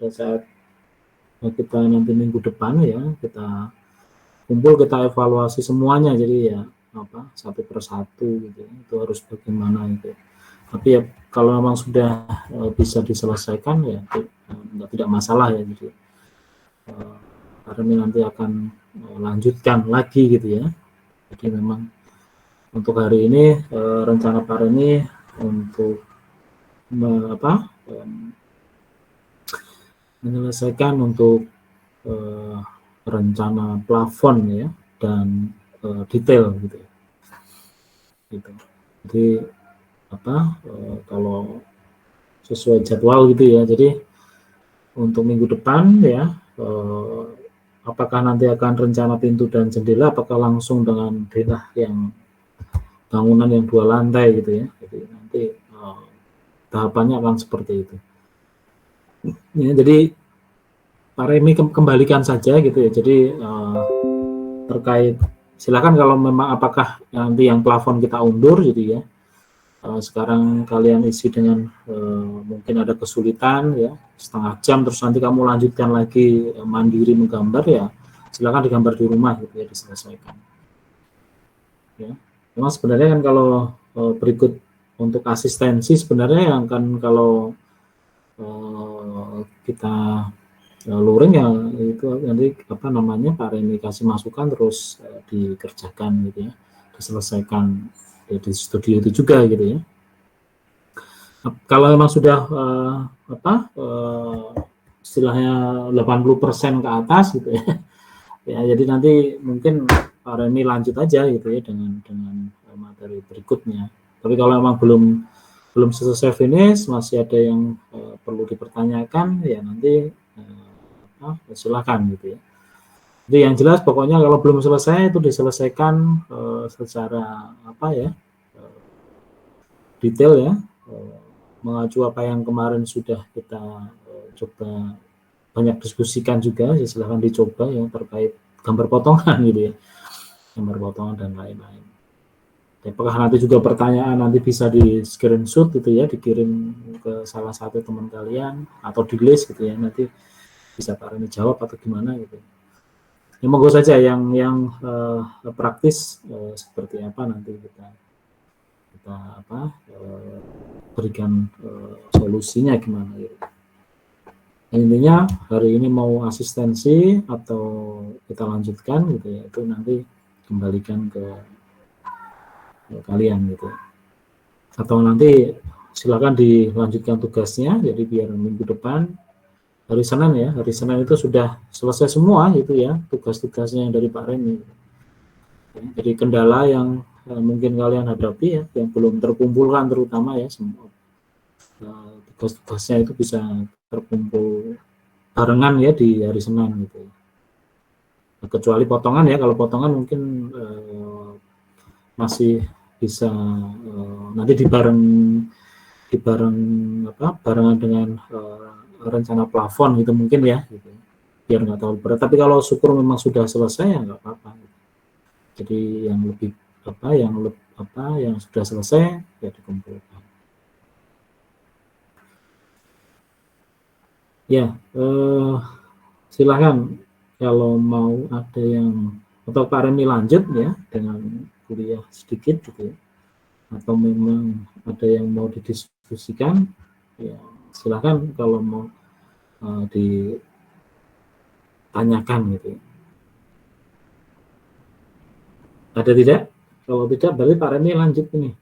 pada saat kita nanti minggu depan ya kita kumpul, kita evaluasi semuanya, jadi ya satu persatu gitu ya, itu harus bagaimana itu. Tapi ya kalau memang sudah bisa diselesaikan ya tidak masalah ya, jadi karena ini nanti akan lanjutkan lagi gitu ya. Jadi memang untuk hari ini rencana Pak Reni untuk menyelesaikan untuk rencana plafon ya dan detail gitu ya. Gitu. Jadi kalau sesuai jadwal gitu ya. Jadi untuk minggu depan ya apakah nanti akan rencana pintu dan jendela, apakah langsung dengan denah yang bangunan yang 2 lantai gitu ya. Jadi nanti tahapannya akan seperti itu. Ya, jadi Pak Remi kembalikan saja gitu ya. Jadi terkait silakan kalau memang apakah nanti yang plafon kita undur gitu ya. Sekarang kalian isi dengan mungkin ada kesulitan ya, setengah jam, terus nanti kamu lanjutkan lagi mandiri menggambar ya, silakan digambar di rumah gitu ya, diselesaikan ya. Memang sebenarnya kan kalau berikut untuk asistensi sebenarnya yang kan kalau kita luring ya itu nanti Pak Reni kasih masukan terus dikerjakan gitu ya, diselesaikan di studio itu juga gitu ya. Kalau memang sudah istilahnya 80% ke atas gitu ya, ya jadi nanti mungkin Pak Reni lanjut aja gitu ya dengan materi berikutnya. Tapi kalau memang belum selesai finish, masih ada yang perlu dipertanyakan ya nanti silakan gitu ya. Jadi yang jelas pokoknya kalau belum selesai itu diselesaikan secara detail ya, mengacu apa yang kemarin sudah kita coba banyak diskusikan juga, ya silahkan dicoba ya terkait gambar potongan gitu ya, gambar potongan dan lain-lain. Apakah nanti juga pertanyaan nanti bisa di screenshot gitu ya, dikirim ke salah satu teman kalian atau di list gitu ya, nanti bisa Pak Reni jawab atau gimana gitu. Ya monggo saja yang praktis seperti apa nanti kita berikan solusinya gimana gitu. Intinya hari ini mau asistensi atau kita lanjutkan gitu ya, itu nanti kembalikan ke kalian gitu. Atau nanti silakan dilanjutkan tugasnya, jadi biar minggu depan hari Senin ya, hari Senin itu sudah selesai semua gitu ya, tugas-tugasnya dari Pak Reni. Jadi kendala yang mungkin kalian hadapi ya, yang belum terkumpulkan terutama ya, semua tugas-tugasnya itu bisa terkumpul barengan ya di hari Senin gitu. Kecuali potongan ya, kalau potongan mungkin masih bisa nanti barengan dengan rencana plafon gitu mungkin ya gitu. Biar nggak terlalu berat. Tapi kalau syukur memang sudah selesai ya nggak apa-apa. Jadi yang lebih yang sudah selesai ya dikumpulkan. Ya, silahkan kalau mau ada yang atau Pak Reni lanjut ya dengan kuliah sedikit gitu ya, atau memang ada yang mau didiskusikan ya silahkan kalau mau ditanyakan gitu ya. Ada tidak? Kalau tidak berarti Pak Reni lanjut ini.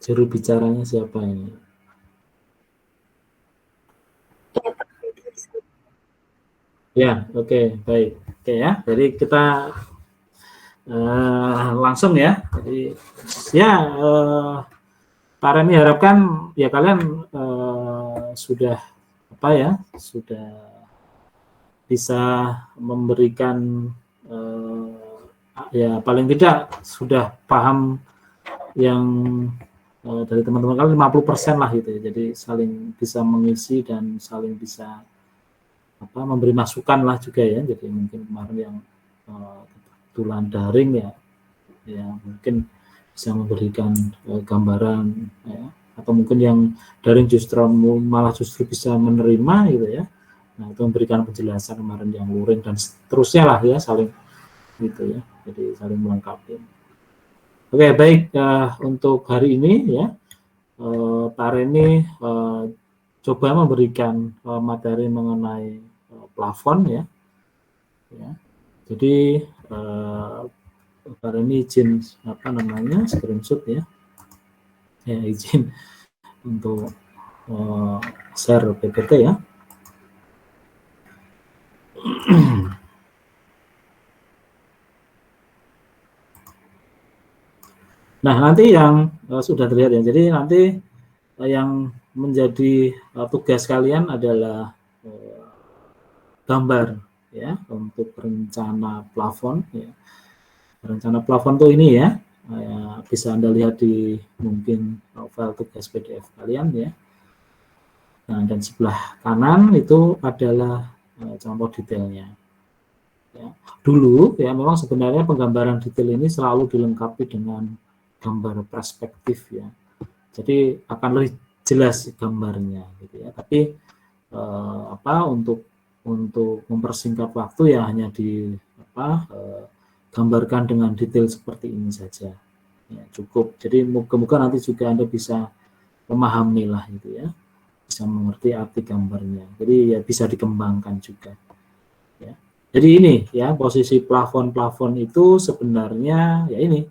Juru bicaranya siapa ini? Ya, oke, baik. Oke ya, jadi kita langsung ya. Jadi ya Pak Reni harapkan ya kalian sudah sudah bisa memberikan ya paling tidak sudah paham yang dari teman-teman kalian 50% lah gitu ya. Jadi saling bisa mengisi dan saling bisa memberi masukan lah juga ya. Jadi mungkin kemarin yang kebetulan daring ya mungkin bisa memberikan gambaran ya, atau mungkin yang daring justru bisa menerima gitu ya. Nah, itu memberikan penjelasan kemarin yang luring dan seterusnya lah ya, saling gitu ya. Jadi saling melengkapi. Oke, baik untuk hari ini ya, Pak Reni coba memberikan materi mengenai plafon ya. Jadi Pak Reni izin screenshot ya, izin untuk share PPT ya. Nah, nanti yang sudah terlihat ya, jadi nanti yang menjadi tugas kalian adalah gambar ya untuk rencana plafon ya. Rencana plafon tuh ini ya, bisa Anda lihat di mungkin file tugas PDF kalian ya. Nah, dan sebelah kanan itu adalah contoh detailnya. Ya. Dulu ya memang sebenarnya penggambaran detail ini selalu dilengkapi dengan gambar perspektif ya. Jadi akan lebih jelas gambarnya gitu ya. Tapi untuk mempersingkat waktu ya hanya gambarkan dengan detail seperti ini saja. Ya, cukup. Jadi moga-moga nanti juga Anda bisa memahami lah gitu ya. Bisa mengerti arti gambarnya. Jadi ya bisa dikembangkan juga. Ya. Jadi ini ya posisi plafon-plafon itu sebenarnya ya ini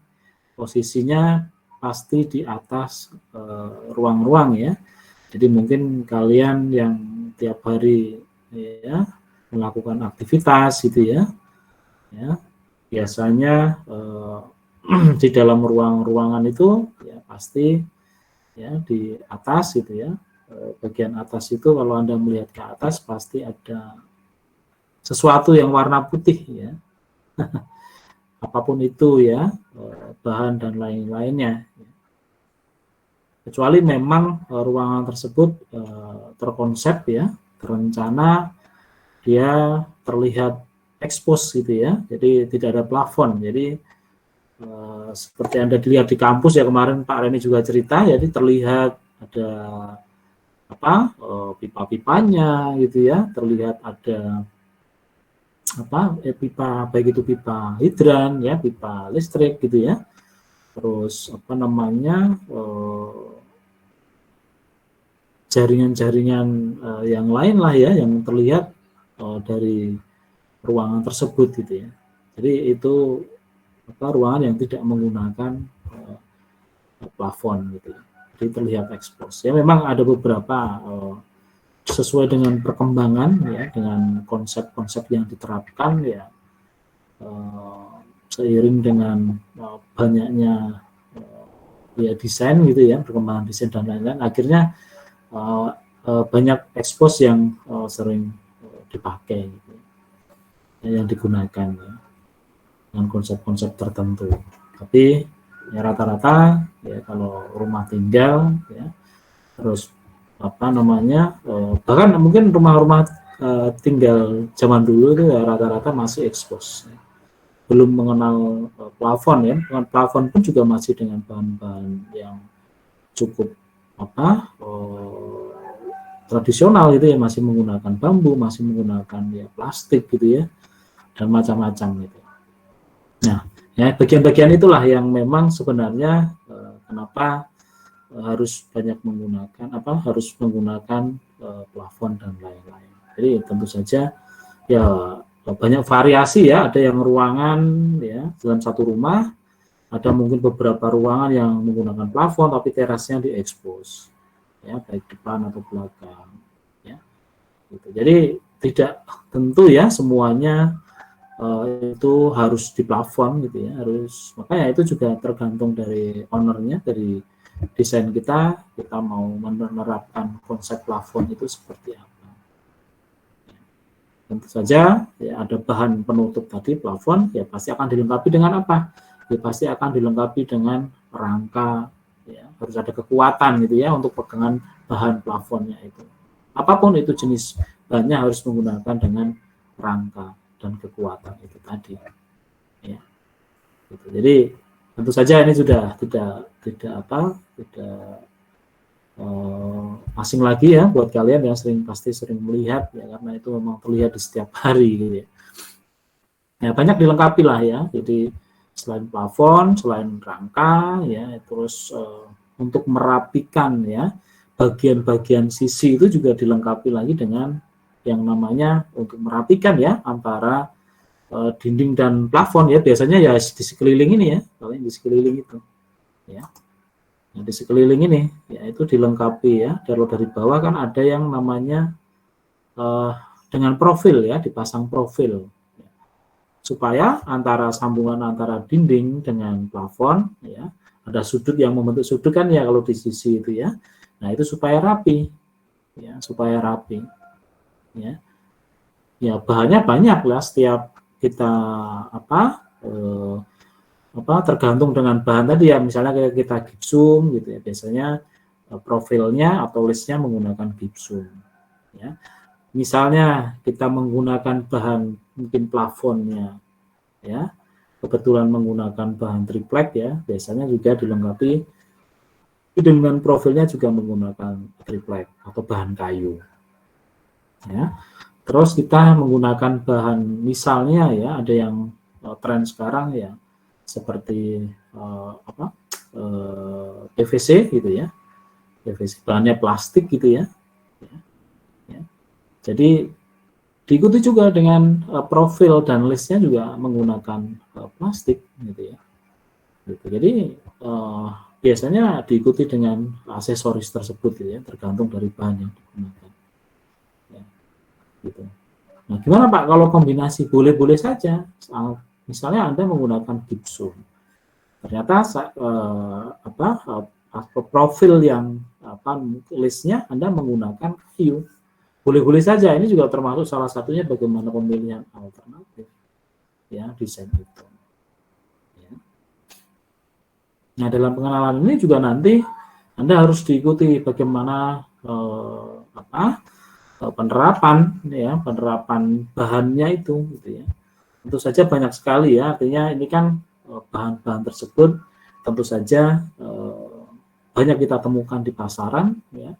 posisinya pasti di atas ruang-ruang ya. Jadi mungkin kalian yang tiap hari ya melakukan aktivitas gitu ya, biasanya di dalam ruangan itu ya pasti ya di atas gitu ya, bagian atas itu kalau Anda melihat ke atas pasti ada sesuatu yang warna putih ya. Apapun itu ya, bahan dan lain-lainnya. Kecuali memang ruangan tersebut terkonsep ya, terencana, dia terlihat ekspos gitu ya, jadi tidak ada plafon. Jadi seperti Anda dilihat di kampus ya kemarin Pak Reni juga cerita, jadi terlihat ada pipa-pipanya gitu ya, terlihat ada pipa, baik itu pipa hidran ya, pipa listrik gitu ya, terus jaringan-jaringan yang lain lah ya yang terlihat dari ruangan tersebut gitu ya. Jadi itu ruangan yang tidak menggunakan plafon gitu ya. Jadi terlihat ekspos. Ya memang ada beberapa sesuai dengan perkembangan ya, dengan konsep-konsep yang diterapkan ya, seiring dengan banyaknya ya desain gitu ya, perkembangan desain dan lain-lain, akhirnya banyak ekspos yang sering dipakai gitu, ya, yang digunakan ya, dengan konsep-konsep tertentu. Tapi ya rata-rata ya kalau rumah tinggal ya, terus bahkan mungkin rumah-rumah tinggal zaman dulu itu ya rata-rata masih ekspos ya. Belum mengenal plafon ya, dengan plafon pun juga masih dengan bahan-bahan yang cukup tradisional gitu ya, masih menggunakan bambu, masih menggunakan ya plastik gitu ya, dan macam-macam gitu. Nah ya bagian-bagian itulah yang memang sebenarnya kenapa harus menggunakan plafon dan lain-lain. Jadi tentu saja ya banyak variasi ya, ada yang ruangan ya dalam satu rumah, ada mungkin beberapa ruangan yang menggunakan plafon tapi terasnya diekspos ya, baik depan atau belakang ya gitu. Jadi tidak tentu ya semuanya itu harus di plafon gitu ya, makanya itu juga tergantung dari ownernya, dari desain kita mau menerapkan konsep plafon itu seperti apa. Tentu saja ya ada bahan penutup tadi plafon ya pasti akan dilengkapi dengan apa? Ya pasti akan dilengkapi dengan rangka ya, harus ada kekuatan gitu ya untuk pegangan bahan plafonnya itu. Apapun itu jenis bahannya harus menggunakan dengan rangka dan kekuatan itu tadi. Ya. Gitu. Jadi Tentu saja ini sudah tidak asing lagi ya buat kalian yang pasti sering melihat ya, karena itu memang terlihat di setiap hari gitu ya. Ya banyak dilengkapi lah ya. Jadi selain plafon, selain rangka ya, terus untuk merapikan ya bagian-bagian sisi itu juga dilengkapi lagi dengan yang namanya untuk merapikan ya antara dinding dan plafon ya, biasanya ya di sekeliling ini ya, paling di sekeliling itu ya. Nah, di sekeliling ini ya itu dilengkapi ya. Kalau dari bawah kan ada yang namanya dengan profil ya, dipasang profil ya, supaya antara sambungan antara dinding dengan plafon ya, ada sudut yang membentuk sudut kan ya kalau di sisi itu ya. Nah, itu supaya rapi ya, supaya rapi ya. Ya bahannya banyak lah, setiap kita tergantung dengan bahan tadi ya, misalnya kayak kita gipsum gitu ya, biasanya profilnya atau listnya menggunakan gipsum ya. Misalnya kita menggunakan bahan mungkin plafonnya ya, kebetulan menggunakan bahan triplek ya, biasanya juga dilengkapi dengan profilnya juga menggunakan triplek atau bahan kayu ya. Terus kita menggunakan bahan, misalnya ya ada yang tren sekarang ya seperti PVC gitu ya, PVC bahannya plastik gitu ya. Jadi diikuti juga dengan profil dan listnya juga menggunakan plastik gitu ya. Gitu. Jadi biasanya diikuti dengan aksesoris tersebut gitu ya, tergantung dari bahan yang digunakan. Ya, gitu. Nah, gimana Pak kalau kombinasi? Boleh-boleh saja. Misalnya Anda menggunakan gipsum, ternyata profil yang listnya Anda menggunakan kayu. Boleh-boleh saja. Ini juga termasuk salah satunya bagaimana pemilihan alternatif ya desain itu. Ya. Nah, dalam pengenalan ini juga nanti Anda harus diikuti bagaimana penerapan bahannya itu gitu ya. Tentu saja banyak sekali ya, artinya ini kan bahan-bahan tersebut tentu saja banyak kita temukan di pasaran ya,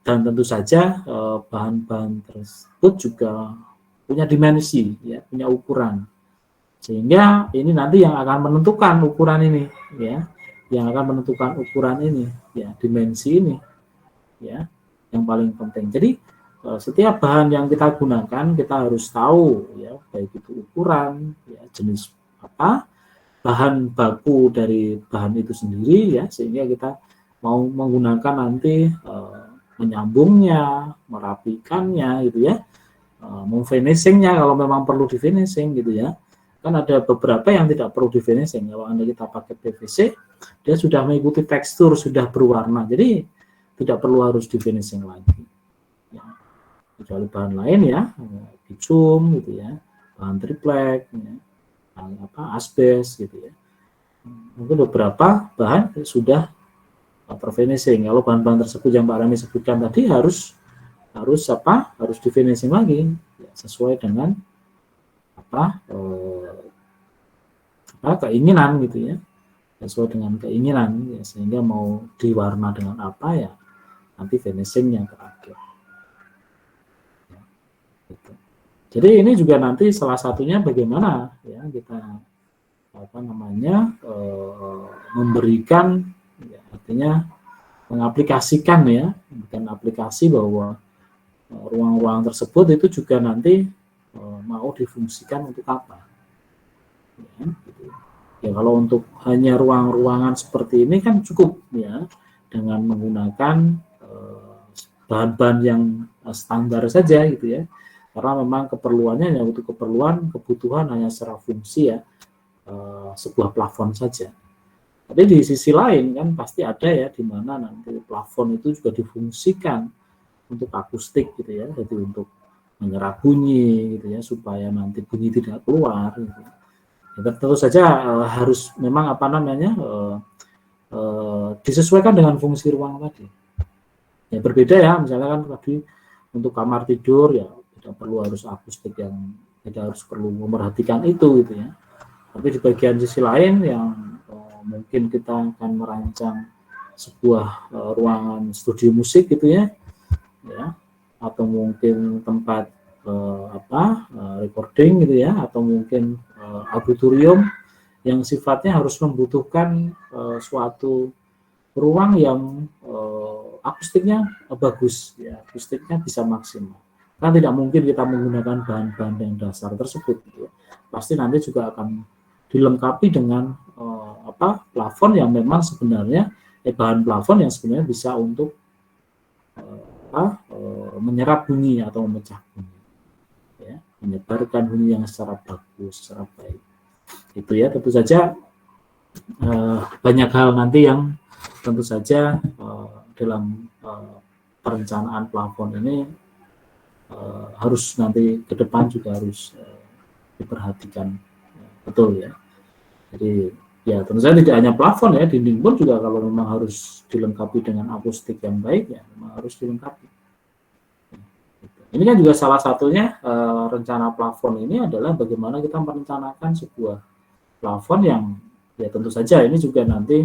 dan tentu saja bahan-bahan tersebut juga punya dimensi ya, punya ukuran, sehingga ini nanti yang akan menentukan ukuran ini ya, yang akan menentukan ukuran ini ya, dimensi ini ya, yang paling penting. Jadi setiap bahan yang kita gunakan kita harus tahu ya, baik itu ukuran ya, jenis apa, bahan baku dari bahan itu sendiri ya, sehingga kita mau menggunakan nanti menyambungnya, merapikannya gitu ya, memfinishingnya kalau memang perlu di finishing gitu ya. Kan ada beberapa yang tidak perlu di finishing. Kalau Anda kita pakai PVC, dia sudah mengikuti tekstur, sudah berwarna, jadi tidak perlu harus di finishing lagi ya. Kecuali bahan lain ya, gipsum gitu ya, bahan triplek ya, asbes gitu ya. Mungkin beberapa bahan sudah terfinishing. Kalau bahan-bahan tersebut yang Pak Rami sebutkan tadi harus di finishing lagi ya, sesuai dengan keinginan gitu ya, sesuai dengan keinginan ya, sehingga mau diwarna dengan apa ya nanti finishingnya terakhir ya, gitu. Jadi ini juga nanti salah satunya bagaimana ya kita memberikan ya, artinya mengaplikasikan ya, bukan aplikasi bahwa ruang-ruang tersebut itu juga nanti mau difungsikan untuk apa ya, gitu. Ya kalau untuk hanya ruang-ruangan seperti ini kan cukup ya dengan menggunakan bahan-bahan yang standar saja gitu ya, karena memang keperluannya hanya untuk kebutuhan hanya secara fungsi ya, sebuah plafon saja. Tapi di sisi lain kan pasti ada ya di mana nanti plafon itu juga difungsikan untuk akustik gitu ya, jadi untuk menyerap bunyi gitu ya, supaya nanti bunyi tidak keluar gitu. Ya, tentu saja harus memang disesuaikan dengan fungsi ruang tadi. Ya berbeda ya, misalnya kan tadi untuk kamar tidur ya tidak perlu harus akustik yang tidak harus perlu memperhatikan itu gitu ya. Tapi di bagian sisi lain yang mungkin kita akan merancang sebuah ruangan studio musik gitu ya, atau mungkin tempat recording gitu ya, atau mungkin auditorium yang sifatnya harus membutuhkan suatu ruang yang akustiknya bagus, ya, akustiknya bisa maksimal. Kan tidak mungkin kita menggunakan bahan-bahan yang dasar tersebut, gitu ya. Pasti nanti juga akan dilengkapi dengan plafon yang memang sebenarnya bahan plafon yang sebenarnya bisa untuk menyerap bunyi atau memecah bunyi, ya, menyebarkan bunyi yang secara bagus, secara baik. Itu ya, tentu saja banyak hal nanti yang tentu saja dalam perencanaan plafon ini harus nanti ke depan juga harus diperhatikan betul ya. Jadi ya tentu saja tidak hanya plafon ya, dinding pun juga kalau memang harus dilengkapi dengan akustik yang baik ya memang harus dilengkapi. Ini kan juga salah satunya rencana plafon ini adalah bagaimana kita merencanakan sebuah plafon yang ya tentu saja ini juga nanti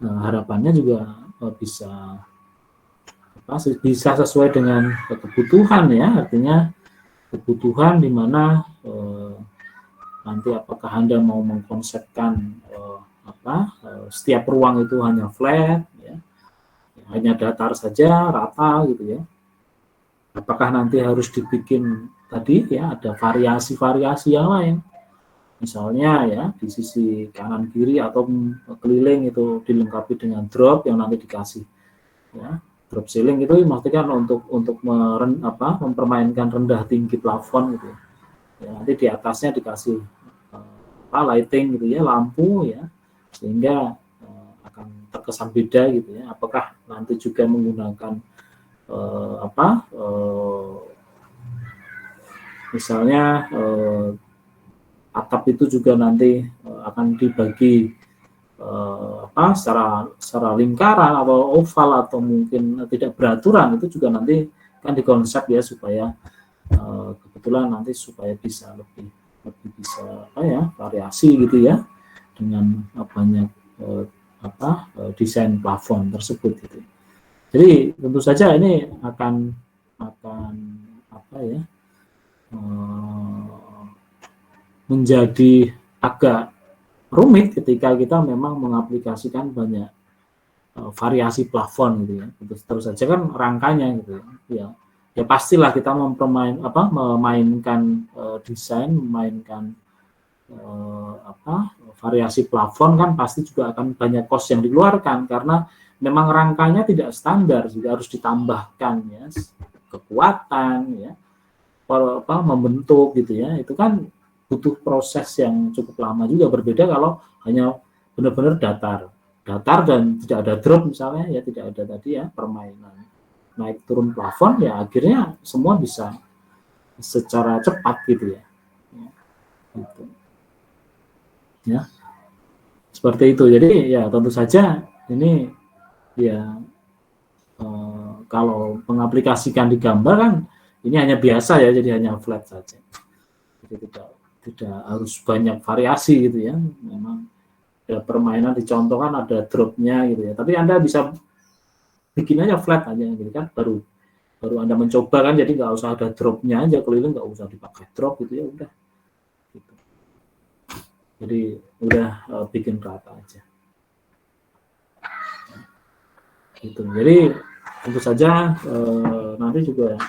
harapannya juga bisa sesuai dengan kebutuhan ya, artinya kebutuhan di mana nanti apakah Anda mau mengkonsepkan setiap ruang itu hanya flat ya, hanya datar saja, rata gitu ya. Apakah nanti harus dibikin tadi ya ada variasi-variasi yang lain. Misalnya ya di sisi kanan kiri atau keliling itu dilengkapi dengan drop yang nanti dikasih ya. Drop ceiling itu maksudnya untuk mempermainkan rendah tinggi plafon gitu ya. Ya, nanti di atasnya dikasih lighting gitu ya, lampu ya, sehingga akan terkesan beda gitu ya. Apakah nanti juga menggunakan misalnya atap itu juga nanti akan dibagi secara lingkaran atau oval atau mungkin tidak beraturan, itu juga nanti kan dikonsep ya supaya kebetulan nanti supaya bisa lebih bisa variasi gitu ya dengan banyak desain plafon tersebut gitu. Jadi tentu saja ini akan menjadi agak rumit ketika kita memang mengaplikasikan banyak variasi plafon gitu ya. Terus saja kan rangkanya gitu ya. Ya pastilah kita memainkan desain, memainkan variasi plafon kan pasti juga akan banyak cost yang dikeluarkan karena memang rangkanya tidak standar, juga harus ditambahkan ya kekuatan ya membentuk gitu ya. Itu kan butuh proses yang cukup lama juga, berbeda kalau hanya benar-benar datar dan tidak ada drop misalnya ya, tidak ada tadi ya permainan naik turun plafon ya, akhirnya semua bisa secara cepat gitu ya. Gitu. Ya seperti itu. Jadi ya tentu saja ini ya kalau mengaplikasikan di gambar kan ini hanya biasa ya, jadi hanya flat saja, jadi tidak harus banyak variasi gitu ya. Memang ada permainan dicontohkan ada dropnya gitu ya, tapi Anda bisa bikin aja flat aja gitu kan, baru Anda mencoba kan, jadi nggak usah ada dropnya aja keliling, nggak usah dipakai drop gitu ya, udah gitu. Jadi udah bikin rata aja gitu. Jadi tentu saja nanti juga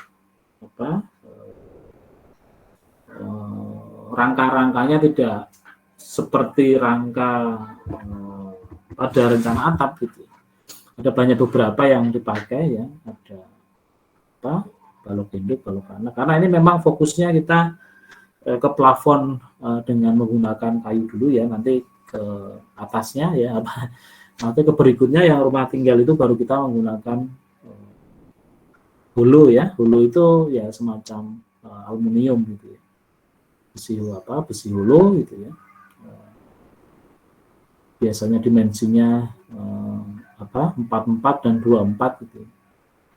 rangka-rangkanya tidak seperti rangka pada rencana atap gitu. Ada banyak beberapa yang dipakai ya, ada balok induk, balok anak. Karena ini memang fokusnya kita ke plafon dengan menggunakan kayu dulu ya, nanti ke atasnya ya nanti ke berikutnya yang rumah tinggal itu baru kita menggunakan hulu ya. Hulu itu ya semacam aluminium gitu ya, besi hulu gitu ya. Biasanya dimensinya 44 dan 24 gitu.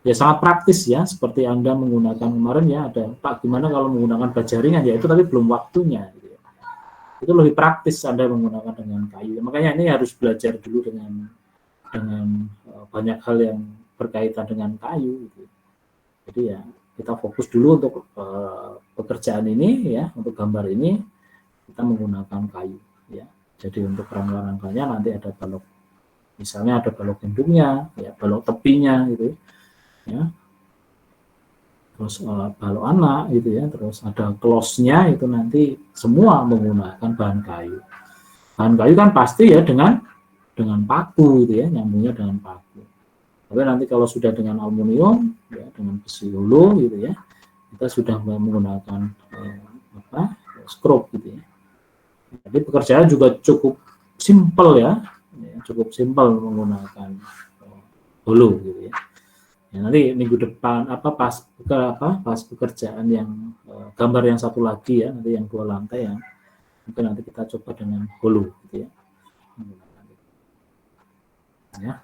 Ya sangat praktis ya, seperti Anda menggunakan kemarin ya, ada Pak gimana kalau menggunakan baja ringan ya, itu tapi belum waktunya gitu ya. itu lebih praktis Anda menggunakan dengan kayu. Makanya ini harus belajar dulu dengan banyak hal yang berkaitan dengan kayu gitu. Jadi ya kita fokus dulu untuk pekerjaan ini ya, untuk gambar ini kita menggunakan kayu ya. Jadi untuk rangka-rangkanya nanti ada balok, misalnya ada balok indungnya ya, balok tepinya gitu ya, terus balok anak gitu ya, terus ada close-nya itu nanti semua menggunakan bahan kayu. Bahan kayu kan pasti ya dengan paku gitu ya, nyambungnya dengan paku. Tapi nanti kalau sudah dengan aluminium ya, dengan besi hulu gitu ya, kita sudah menggunakan skrup gitu ya. Jadi pekerjaan juga cukup simpel ya, cukup simpel menggunakan hulu gitu ya. Ya, nanti minggu depan pas pekerjaan yang gambar yang satu lagi ya, nanti yang 2 lantai ya, mungkin nanti kita coba dengan hulu gitu ya. Ya.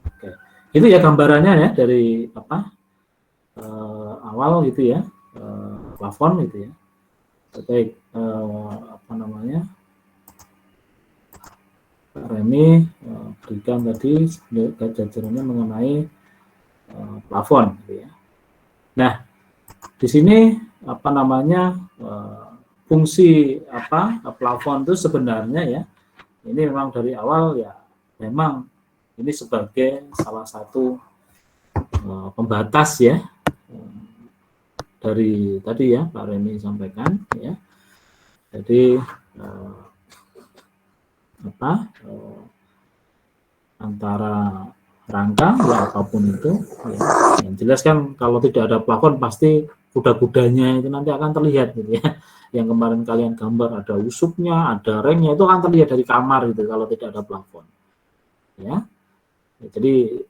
Oke. Itu ya gambarannya ya dari awal gitu ya, plafon gitu ya. Baik, Pak Remi berikan tadi jajarannya mengenai plafon gitu ya. Nah, di sini fungsi plafon itu sebenarnya ya, ini memang dari awal ya memang ini sebagai salah satu pembatas ya dari tadi ya Pak Remi sampaikan ya. Jadi antara rangka ya apapun itu ya. Yang jelas kan kalau tidak ada plafon pasti kuda-kudanya itu nanti akan terlihat gitu ya. Yang kemarin kalian gambar ada usupnya, ada rengnya, itu akan terlihat dari kamar gitu kalau tidak ada plafon. Ya. Jadi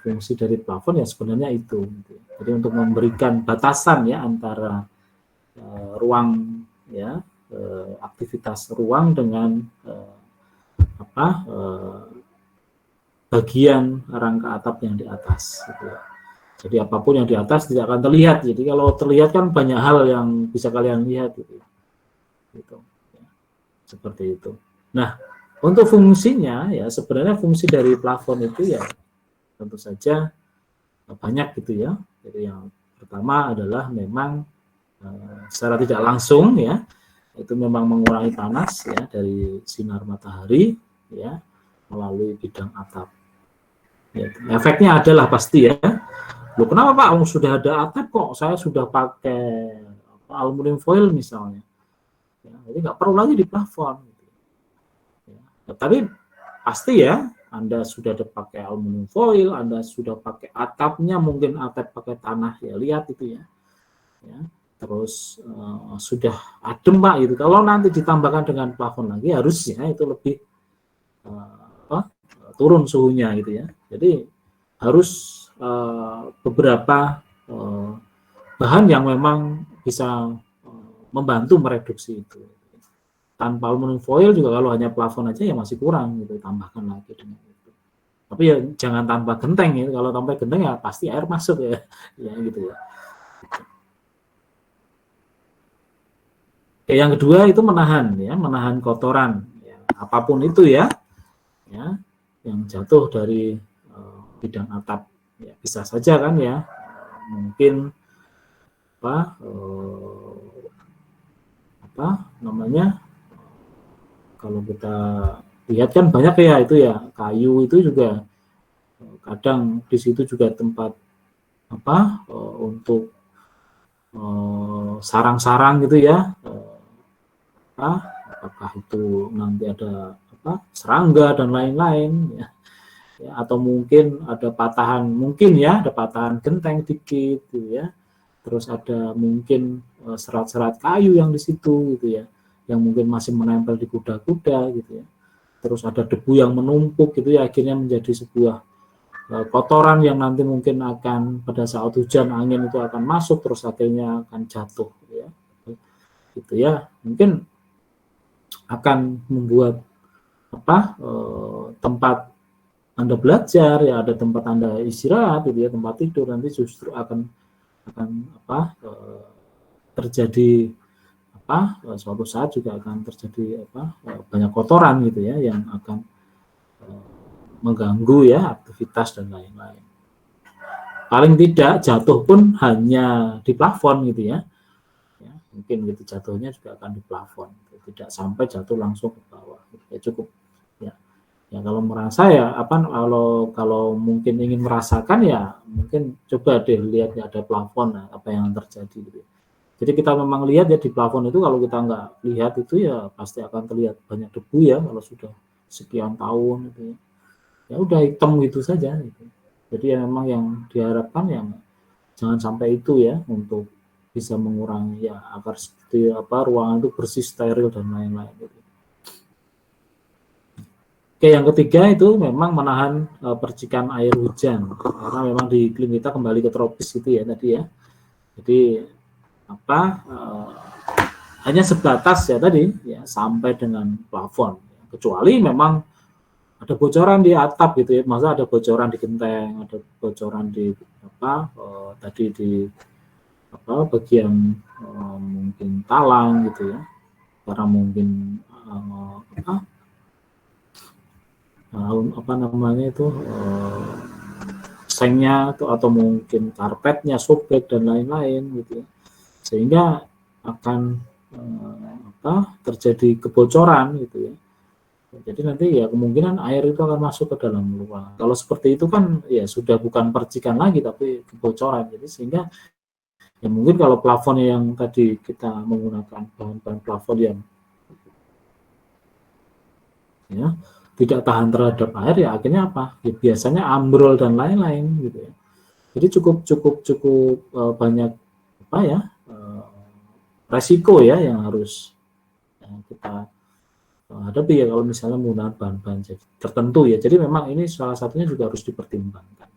fungsi dari plafon ya sebenarnya itu gitu. Jadi untuk memberikan batasan ya antara ruang ya, aktivitas ruang dengan bagian rangka atap yang di atas gitu ya. Jadi apapun yang di atas tidak akan terlihat. Jadi kalau terlihat kan banyak hal yang bisa kalian lihat gitu. Gitu. Ya. Seperti itu. Nah, untuk fungsinya ya sebenarnya fungsi dari plafon itu ya tentu saja banyak gitu ya. Jadi yang pertama adalah memang secara tidak langsung ya itu memang mengurangi panas ya dari sinar matahari ya melalui bidang atap. Ya, efeknya adalah pasti ya. Loh, kenapa Pak? Sudah ada atap kok saya sudah pakai aluminium foil misalnya. Ya, jadi nggak perlu lagi di plafon. Ya, tapi pasti ya Anda sudah pakai aluminium foil, Anda sudah pakai atapnya, mungkin atap pakai tanah ya, lihat itu ya. Ya. Terus sudah adem Pak gitu. Kalau nanti ditambahkan dengan plafon lagi harusnya itu lebih turun suhunya gitu ya. Jadi harus beberapa bahan yang memang bisa membantu mereduksi itu. Tanpa aluminium foil juga kalau hanya plafon aja ya masih kurang gitu, tambahkan lagi dengan itu. Tapi ya jangan tanpa genteng ya. Kalau tanpa genteng ya pasti air masuk ya, ya gitu ya. Oke, yang kedua itu menahan kotoran ya, apapun itu ya, yang jatuh dari bidang atap ya, bisa saja kan ya, mungkin kalau kita lihat kan banyak ya itu ya, kayu itu juga kadang di situ juga tempat untuk sarang-sarang gitu ya, apakah itu nanti ada serangga dan lain-lain ya. Ya, atau mungkin ada patahan, ada patahan genteng dikit gitu ya. Terus ada mungkin serat-serat kayu yang di situ gitu ya, yang mungkin masih menempel di kuda-kuda gitu ya. Terus ada debu yang menumpuk gitu ya, akhirnya menjadi sebuah kotoran yang nanti mungkin akan pada saat hujan angin itu akan masuk terus akhirnya akan jatuh gitu ya. Mungkin akan membuat tempat Anda belajar ya, ada tempat Anda istirahat gitu ya, tempat tidur nanti justru akan terjadi suatu saat juga akan terjadi banyak kotoran gitu ya yang akan mengganggu ya aktivitas dan lain-lain. Paling tidak jatuh pun hanya di plafon gitu ya. Mungkin gitu jatuhnya juga akan di plafon, tidak sampai jatuh langsung ke bawah. Ya cukup ya. Ya kalau merasa ya kalau mungkin ingin merasakan ya mungkin coba deh lihat ya ada plafon apa yang terjadi gitu. Jadi kita memang lihat ya di plafon itu kalau kita nggak lihat itu ya pasti akan terlihat banyak debu ya kalau sudah sekian tahun gitu ya. Ya udah hitam gitu saja gitu. Jadi ya memang yang diharapkan yang jangan sampai itu ya untuk bisa mengurangi ya agar seperti ruangan itu bersih, steril dan lain-lain gitu. Oke, yang ketiga itu memang menahan percikan air hujan karena memang di iklim kita kembali ke tropis gitu ya tadi ya. Jadi hanya sebatas ya tadi ya sampai dengan plafon. Kecuali memang ada bocoran di atap gitu ya, masa ada bocoran di genteng, ada bocoran di tadi di bagian mungkin talang gitu ya, karena mungkin namanya itu sengnya atau mungkin karpetnya sobek dan lain-lain gitu ya, sehingga akan terjadi kebocoran gitu ya. Jadi nanti ya kemungkinan air itu akan masuk ke dalam ruangan. Kalau seperti itu kan ya sudah bukan percikan lagi tapi kebocoran. Jadi sehingga ya mungkin kalau plafonnya yang tadi kita menggunakan bahan-bahan plafon yang ya tidak tahan terhadap air ya akhirnya apa? Ya biasanya ambrol dan lain-lain gitu ya. Jadi cukup banyak resiko ya yang harus kita hadapi ya kalau misalnya menggunakan bahan-bahan tertentu ya. Jadi memang ini salah satunya juga harus dipertimbangkan.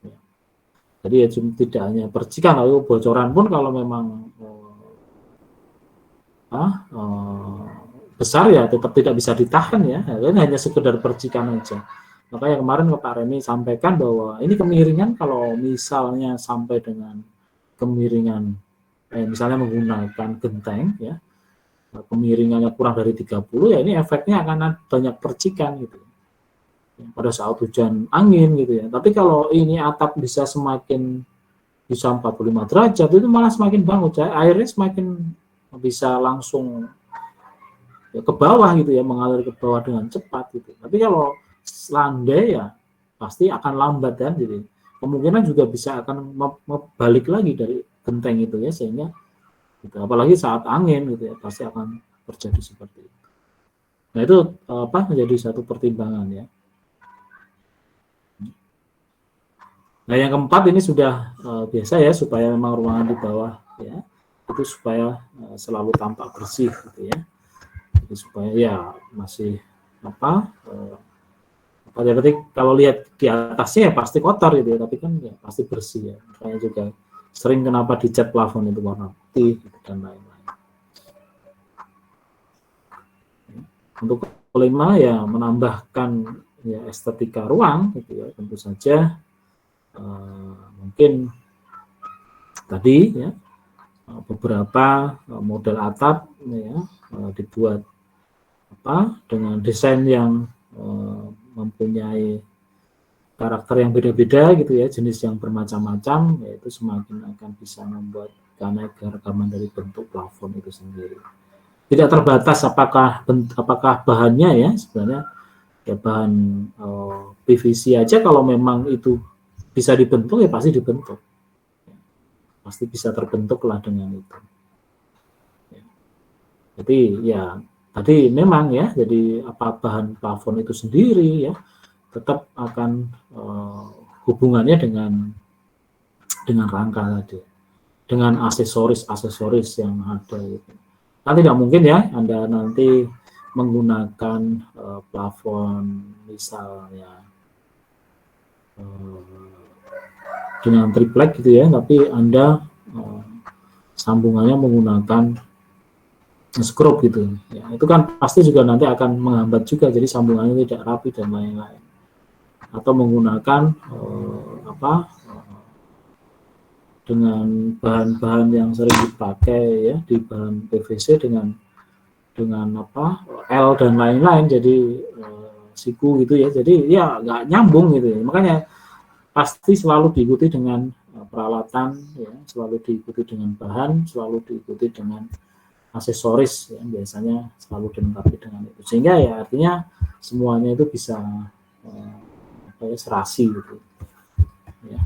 Ya. Jadi ya tidak hanya percikan, lalu bocoran pun kalau memang besar ya tetap tidak bisa ditahan ya. Ini hanya sekedar percikan aja. Makanya kemarin Pak Remi sampaikan bahwa ini kemiringan kalau misalnya sampai dengan kemiringan misalnya menggunakan genteng ya, kemiringannya kurang dari 30 ya ini efeknya akan banyak percikan gitu pada saat hujan angin gitu ya. Tapi kalau ini atap bisa 45 derajat itu malah semakin bangun, airnya semakin bisa langsung ya, ke bawah gitu ya, mengalir ke bawah dengan cepat gitu. Tapi kalau landai ya pasti akan lambat kan, jadi kemungkinan juga bisa akan balik lagi dari genteng itu ya, sehingga gitu. Apalagi saat angin gitu ya pasti akan terjadi seperti itu. Nah itu menjadi satu pertimbangan ya. Nah yang keempat ini sudah biasa ya, supaya memang ruangan di bawah ya itu supaya selalu tampak bersih gitu ya. Jadi supaya ya masih berarti kalau lihat di atasnya ya pasti kotor gitu ya, tapi kan ya pasti bersih ya. Makanya juga sering kenapa dicat plafon itu warna putih gitu, dan lain-lain. Untuk kelima ya menambahkan ya estetika ruang gitu ya, tentu saja mungkin tadi ya beberapa model atap ya dibuat dengan desain yang mempunyai karakter yang beda-beda gitu ya, jenis yang bermacam-macam, yaitu semakin akan bisa membuat keanekaragaman dari bentuk plafon itu sendiri. Tidak terbatas apakah bahannya ya, sebenarnya ya bahan PVC aja kalau memang itu bisa dibentuk ya pasti dibentuk, pasti bisa terbentuk lah dengan itu. Jadi ya tadi memang ya, jadi bahan plafon itu sendiri ya tetap akan hubungannya dengan rangka tadi, dengan aksesoris yang ada itu. Kan tidak mungkin ya Anda nanti menggunakan plafon misalnya dengan triplek gitu ya, tapi Anda sambungannya menggunakan skrup gitu ya, itu kan pasti juga nanti akan menghambat juga, jadi sambungannya tidak rapi dan lain-lain. Atau menggunakan dengan bahan-bahan yang sering dipakai ya di bahan PVC dengan apa L dan lain-lain, jadi siku gitu ya, jadi ya nggak nyambung gitu ya. Makanya pasti selalu diikuti dengan peralatan ya, selalu diikuti dengan bahan, selalu diikuti dengan aksesoris ya, biasanya selalu dilengkapi dengan itu, sehingga ya artinya semuanya itu bisa serasi gitu ya.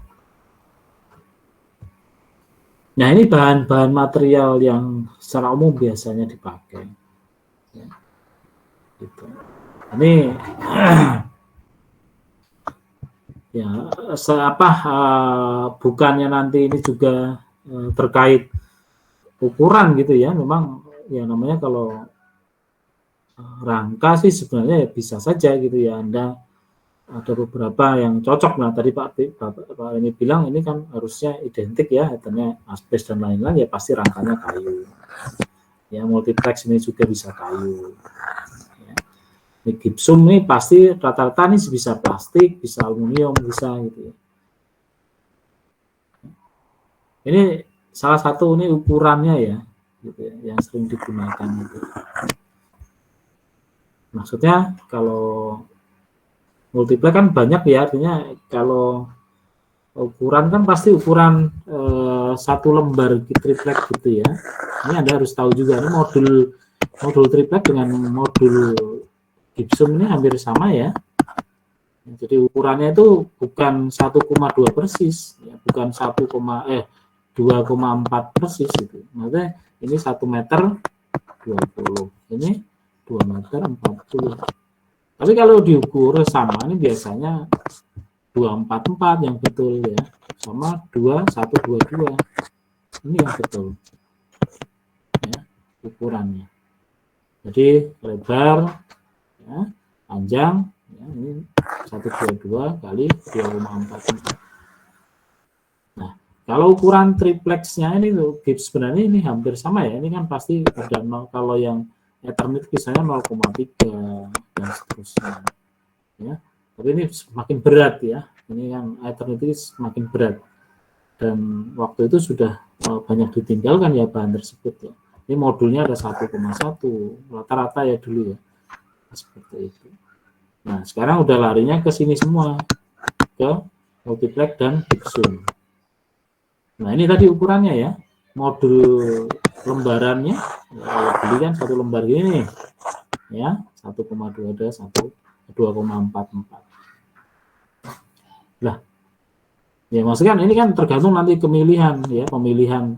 Nah ini bahan-bahan material yang secara umum biasanya dipakai ya, gitu. Ini ya bukannya nanti ini juga terkait ukuran gitu ya, memang ya namanya kalau rangka sih sebenarnya ya bisa saja gitu ya, Anda ada beberapa yang cocok. Nah tadi Pak ini bilang ini kan harusnya identik ya, katanya asbes dan lain-lain, ya pasti rangkanya kayu ya, multiplex ini juga bisa kayu ya. Ini gipsum ini pasti rata-rata ini bisa plastik, bisa aluminium, bisa gitu ya. Ini salah satu ini ukurannya ya, gitu ya, yang sering digunakan itu. Maksudnya kalau multiplex kan banyak ya, artinya kalau ukuran kan pasti ukuran satu lembar triplek gitu ya. Ini Anda harus tahu juga, ini modul triplek dengan modul gipsum ini hampir sama ya. Jadi ukurannya itu bukan 1,2 persis, ya, bukan 2,4 persis gitu. Maksudnya ini 1 meter 20, ini 2 meter 40. Tapi kalau diukur sama ini biasanya 244 yang betul ya, sama 2122 ini yang betul ya ukurannya. Jadi lebar ya, panjang ya, ini 122 kali 2,44. Nah kalau ukuran triplexnya ini tuh gips sebenarnya ini hampir sama ya, ini kan pasti ada 0, kalau yang Ethernet misalnya 0,3 dan seterusnya ya. Tapi ini semakin berat ya, ini yang Ethernet ini semakin berat, dan waktu itu sudah banyak ditinggalkan ya bahan tersebut ya. Ini modulnya ada 1,1 rata-rata ya dulu ya, seperti itu. Nah sekarang udah larinya ke sini semua, ke multiplex dan gipsum. Nah ini tadi ukurannya ya, modul lembarannya ya, beli kan satu lembar gini ya, 1,2 ada 2,44. Lah, ya maksudnya ini kan tergantung nanti pemilihan ya, pemilihan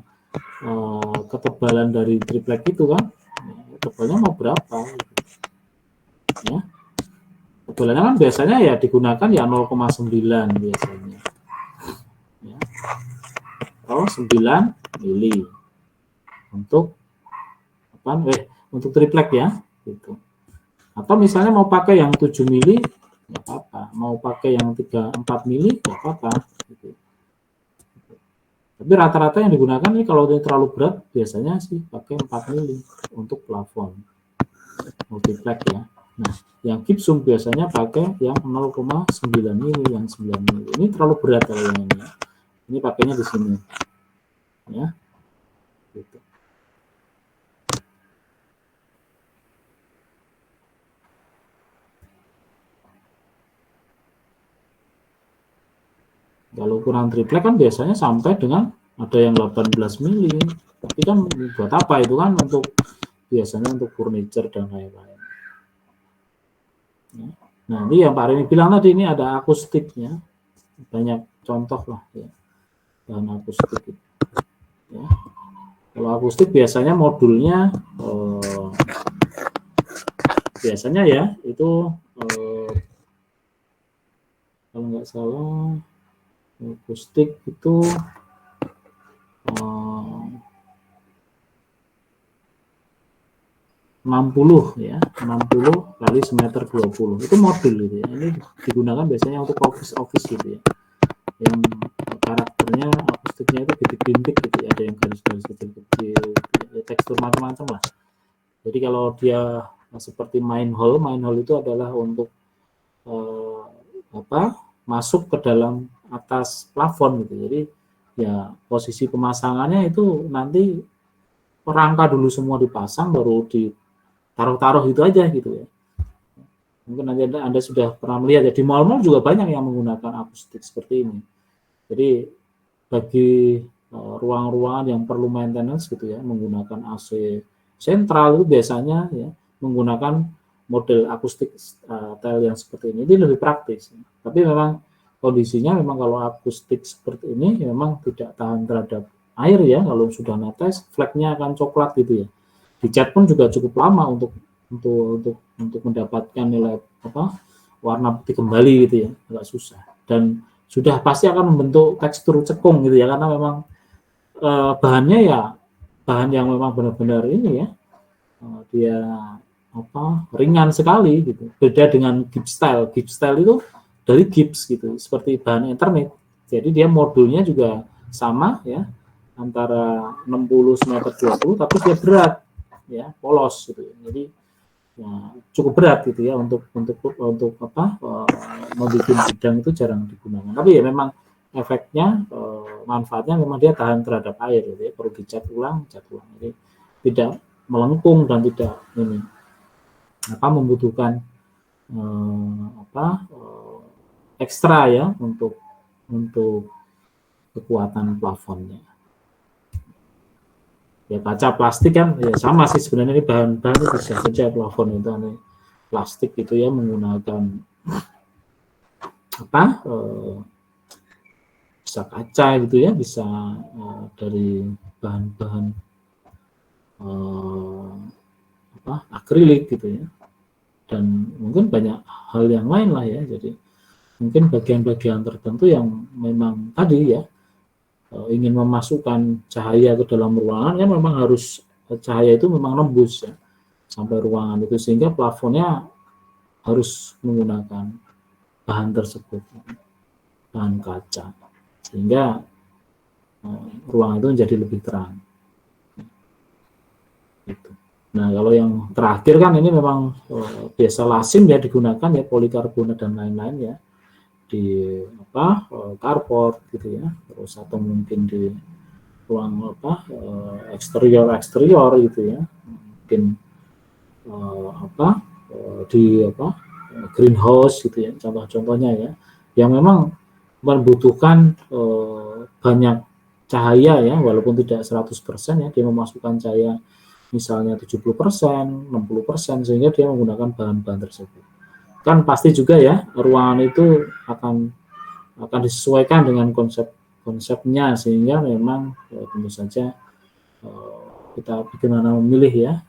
ketebalan dari triplek itu kan, tebalnya mau berapa ya. Tebalannya kan biasanya ya digunakan ya 0,9 biasanya ya. 9 mili untuk apa? Untuk triplek ya gitu. Atau misalnya mau pakai yang 7 mili nggak apa-apa, mau pakai yang 4 mili nggak apa-apa gitu. Tapi rata-rata yang digunakan ini kalau terlalu berat biasanya sih pakai 4 mili untuk plafon multiplex ya. Nah, yang gipsum biasanya pakai yang 0,9 mili, yang 9 mili. Ini terlalu berat kalau yang ini. Ini pakainya di sini. Ya. Gitu. Kalau ukuran triplek kan biasanya sampai dengan ada yang 18 mili. Tapi kan buat apa itu kan, untuk biasanya untuk furniture dan lain-lain. Ya. Nah ini yang Pak Rini bilang tadi, ini ada akustiknya, banyak contoh lah ya, bahan akustik itu. Ya. Kalau akustik biasanya modulnya biasanya ya itu kalau nggak salah akustik itu 60 ya, 60 kali semeter 20 itu modul gitu ya. Ini digunakan biasanya untuk office gitu ya, yang karakternya akustiknya itu bintik-bintik gitu ya, ada yang garis-garis kecil-kecil ya, tekstur macam-macam lah. Jadi kalau dia seperti main hall itu adalah untuk masuk ke dalam atas plafon gitu. Jadi ya posisi pemasangannya itu nanti rangka dulu semua dipasang, baru ditaruh-taruh itu aja gitu ya. Mungkin nanti Anda sudah pernah melihat ya, di mall-mall juga banyak yang menggunakan akustik seperti ini. Jadi bagi ruang-ruangan yang perlu maintenance gitu ya, menggunakan AC sentral itu biasanya ya menggunakan model akustik tile yang seperti ini lebih praktis. Tapi memang kondisinya memang kalau akustik seperti ini ya memang tidak tahan terhadap air ya, kalau sudah netes fleknya akan coklat gitu ya. Dicat pun juga cukup lama untuk mendapatkan nilai warna putih kembali gitu ya, agak susah. Dan sudah pasti akan membentuk tekstur cekung gitu ya, karena memang bahannya ya bahan yang memang benar-benar ini ya, dia ringan sekali gitu. Beda dengan gips style. Gips style itu dari gips gitu, seperti bahan Eternit. Jadi dia modulnya juga sama ya, antara 60 meter 20, tapi dia berat ya, polos gitu. Jadi ya, cukup berat gitu ya untuk membuat bidang itu jarang digunakan. Tapi ya memang efeknya manfaatnya memang dia tahan terhadap air gitu ya, perlu dicat ulang. Jadi tidak melengkung dan tidak membutuhkan ekstra ya untuk kekuatan plafonnya. Ya kaca plastik kan ya sama sih sebenarnya, ini bahan-bahan itu bisa saja plafon itu plastik itu ya menggunakan bisa kaca gitu ya, bisa dari bahan-bahan akrilik gitu ya, dan mungkin banyak hal yang lain lah ya. Jadi mungkin bagian-bagian tertentu yang memang tadi ya ingin memasukkan cahaya ke dalam ruangan kan memang harus cahaya itu memang nembus ya sampai ruangan itu, sehingga plafonnya harus menggunakan bahan tersebut, bahan kaca, sehingga ruangan itu menjadi lebih terang. Gitu. Nah kalau yang terakhir kan ini memang biasa lazim ya digunakan ya, polikarbonat dan lain-lain ya, di carport gitu ya, terus atau mungkin di ruang eksterior gitu ya, mungkin di greenhouse gitu ya, contoh-contohnya ya, yang memang membutuhkan banyak cahaya ya, walaupun tidak 100% ya, dia memasukkan cahaya misalnya 70%, 60%, sehingga dia menggunakan bahan-bahan tersebut. Kan pasti juga ya ruangan itu akan disesuaikan dengan konsepnya, sehingga memang tentu saja kita bagaimana memilih ya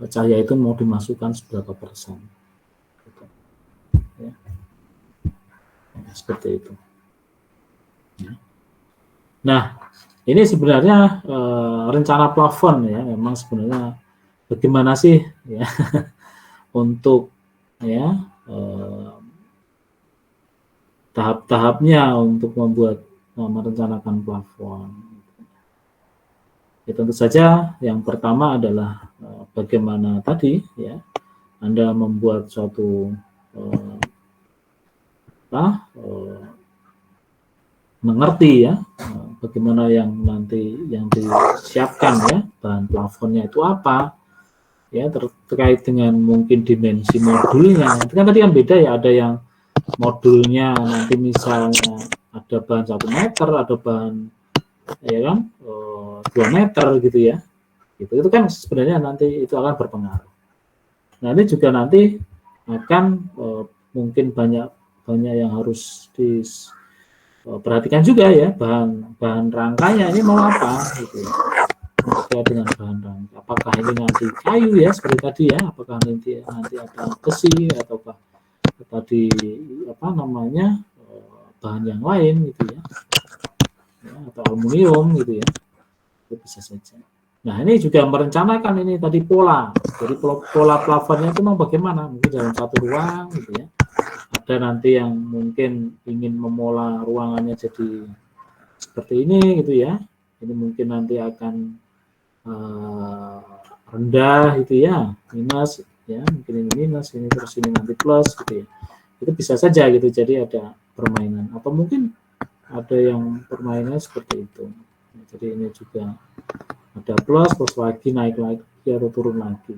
cahaya itu mau dimasukkan seberapa persen gitu. Ya. Seperti itu ya. Nah ini sebenarnya rencana plafon ya, memang sebenarnya bagaimana sih ya untuk ya tahap-tahapnya untuk membuat merencanakan plafon. Ya, tentu saja yang pertama adalah bagaimana tadi ya Anda membuat suatu mengerti ya bagaimana yang nanti yang disiapkan ya, bahan plafonnya itu apa ya, terkait dengan mungkin dimensi modulnya. Itu kan tadi kan beda ya, ada yang modulnya nanti misalnya ada bahan 1 meter, ada bahan ya kan 2 meter gitu ya. Itu kan sebenarnya nanti itu akan berpengaruh. Nanti juga nanti akan mungkin banyak yang harus diperhatikan juga ya, bahan rangkanya ini mau apa gitu ya. Terkait dengan bahan rangka, apakah ini nanti kayu ya seperti tadi ya, apakah nanti ada besi ataukah tadi bahan yang lain gitu ya, atau aluminium gitu ya, itu bisa saja. Nah ini juga merencanakan ini tadi pola, jadi pola plafonnya itu mau bagaimana, mungkin dalam satu ruang gitu ya, ada nanti yang mungkin ingin memola ruangannya jadi seperti ini gitu ya, ini mungkin nanti akan rendah gitu ya, minus ya, mungkin ini minus, ini terus ini nanti plus gitu ya, itu bisa saja gitu. Jadi ada permainan, atau mungkin ada yang permainannya seperti itu. Jadi ini juga ada plus lagi, naik lagi atau turun lagi.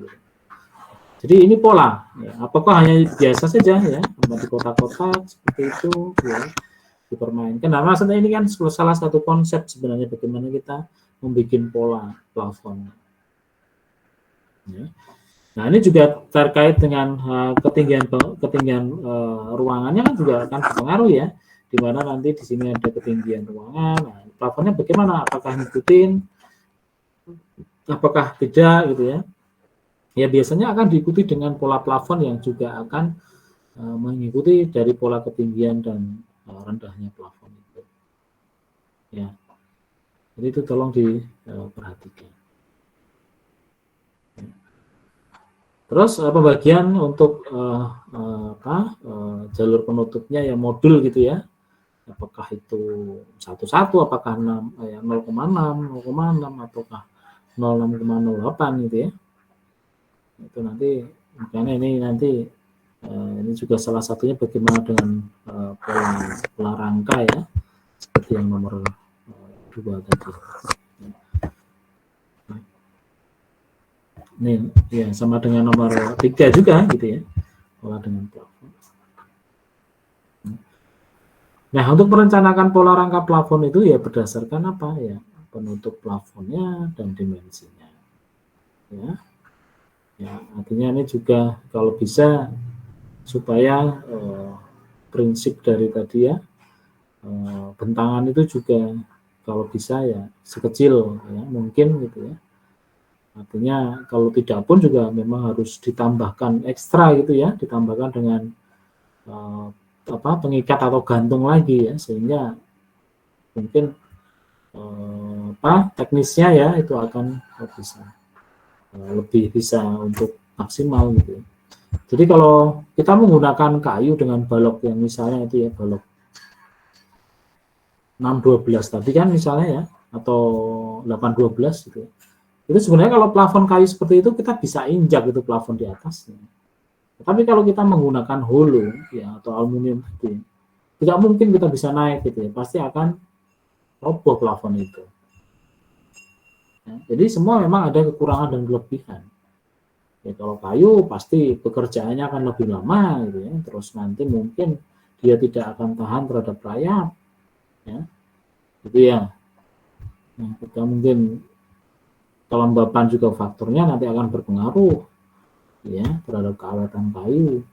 Jadi ini pola. Ya. Apakah hanya biasa saja ya, di kotak-kotak seperti itu ya, dipermainkan. Nah, maksudnya ini kan salah satu konsep sebenarnya bagaimana kita membuat pola plafon. Ya. Nah, ini juga terkait dengan ketinggian ruangannya kan juga akan berpengaruh ya. Di mana nanti di sini ada ketinggian ruangan. Nah, plafonnya bagaimana? Apakah ngikutin? Apakah tidak gitu ya? Ya biasanya akan diikuti dengan pola plafon yang juga akan mengikuti dari pola ketinggian dan rendahnya plafon itu. Ya. Jadi itu tolong diperhatikan. Terus pembagian untuk jalur penutupnya ya modul gitu ya. Apakah itu 1,1, apakah 0,6, 0,6 ataukah 0,6,08 gitu ya. Itu nanti makanya ini nanti ini juga salah satunya bagaimana dengan pola rangka ya, seperti yang nomor 2 tadi. Ini ya sama dengan nomor 3 juga gitu ya, pola dengan plafon. Nah, untuk merencanakan pola rangka plafon itu ya berdasarkan apa ya, penutup plafonnya dan dimensinya. Ya, artinya ini juga kalau bisa supaya prinsip dari tadi ya, bentangan itu juga kalau bisa ya sekecil ya mungkin gitu ya. Artinya kalau tidak pun juga memang harus ditambahkan ekstra gitu ya, ditambahkan dengan pengikat atau gantung lagi ya, sehingga mungkin teknisnya ya itu akan lebih bisa untuk maksimal gitu. Jadi kalau kita menggunakan kayu dengan balok yang misalnya itu ya balok 612 tadi kan misalnya ya, atau 812 gitu ya. Itu sebenarnya kalau plafon kayu seperti itu kita bisa injak itu plafon di atasnya. Tapi kalau kita menggunakan holo ya atau aluminium itu, tidak mungkin kita bisa naik gitu ya, pasti akan roboh plafon itu. Ya, jadi semua memang ada kekurangan dan kelebihan. Ya, kalau kayu pasti pekerjaannya akan lebih lama gitu ya, terus nanti mungkin dia tidak akan tahan terhadap rayap, ya, gitu ya. Nah, kita mungkin kelembapan juga faktornya nanti akan berpengaruh ya terhadap keaweten kayu.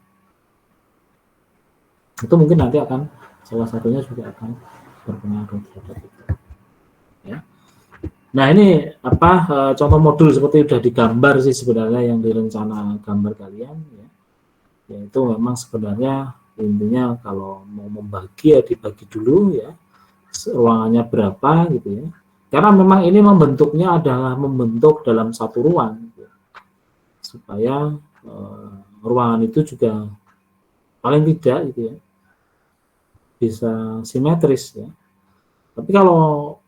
Itu mungkin nanti akan salah satunya juga akan berpengaruh terhadap itu. Ya. Nah ini contoh modul seperti sudah digambar sih sebenarnya yang di rencana gambar kalian ya. Yaitu memang sebenarnya intinya kalau mau membagi ya dibagi dulu ya ruangannya berapa gitu ya. Karena memang ini membentuknya adalah membentuk dalam satu ruang gitu. Supaya ruangan itu juga paling tidak gitu ya bisa simetris ya. Tapi kalau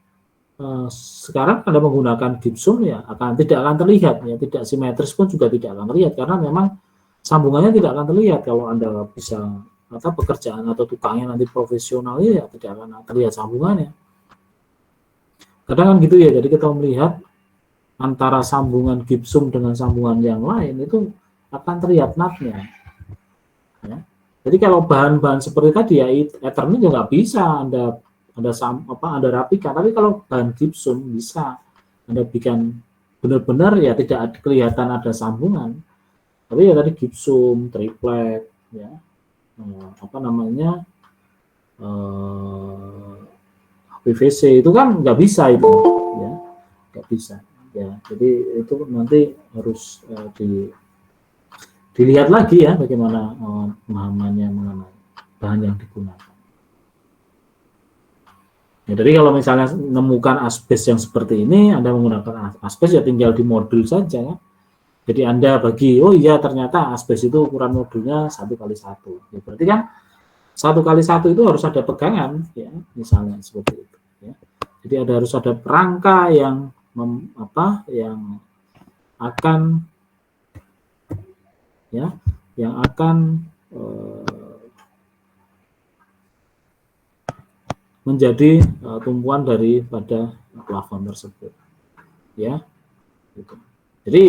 sekarang Anda menggunakan gipsum ya tidak akan terlihat ya, tidak simetris pun juga tidak akan terlihat karena memang sambungannya tidak akan terlihat. Kalau Anda bisa pekerjaan atau tukangnya nanti profesional ya tidak akan terlihat sambungannya. Kadang kan gitu ya, jadi kita melihat antara sambungan gipsum dengan sambungan yang lain itu akan terlihat natnya. Ya. Jadi kalau bahan-bahan seperti tadi ya Ethernet juga nggak bisa Anda rapikan, tapi kalau bahan gipsum bisa Anda bikin benar-benar ya tidak kelihatan ada sambungan. Tapi ya tadi gipsum, triplek, ya PVC itu kan nggak bisa itu, ya nggak bisa. Ya, jadi itu nanti harus dilihat lagi ya bagaimana pemahamannya mengenai bahan yang digunakan. Ya, jadi kalau misalnya menemukan asbes yang seperti ini, Anda menggunakan asbes ya tinggal di modul saja ya. Jadi Anda bagi, oh iya ternyata asbes itu ukuran modulnya 1x1. Ya, berarti kan 1x1 itu harus ada pegangan ya, misalnya seperti itu ya. Jadi harus ada perangka yang akan menjadi tumpuan daripada plafon tersebut, ya. Gitu. Jadi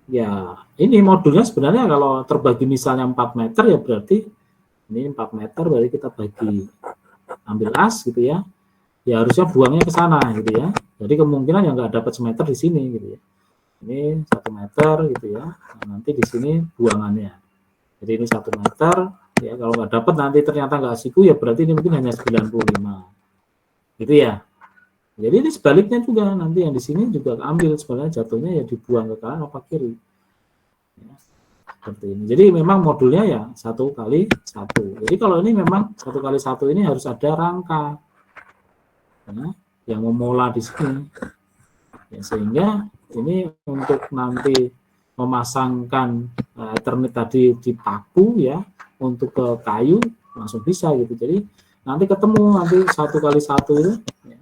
ya ini modulnya sebenarnya kalau terbagi misalnya 4 meter ya berarti ini 4 meter berarti kita bagi ambil as gitu ya. Ya harusnya buangnya ke sana gitu ya. Jadi kemungkinan yang nggak dapat semeter di sini gitu ya. Ini 1 meter gitu ya. Nah, nanti di sini buangannya. Jadi ini 1 meter ya, kalau nggak dapat nanti ternyata nggak siku ya berarti ini mungkin hanya 95 gitu ya. Jadi ini sebaliknya juga nanti yang di sini juga ambil sebenarnya jatuhnya ya dibuang ke kanan apa kiri ya, seperti ini. Jadi memang modulnya ya 1x1. Jadi kalau ini memang 1x1 ini harus ada rangka ya, yang memola di sini ya, sehingga ini untuk nanti memasangkan Ethernet tadi di paku ya untuk ke kayu langsung bisa gitu. Jadi nanti ketemu nanti 1x1 itu ya,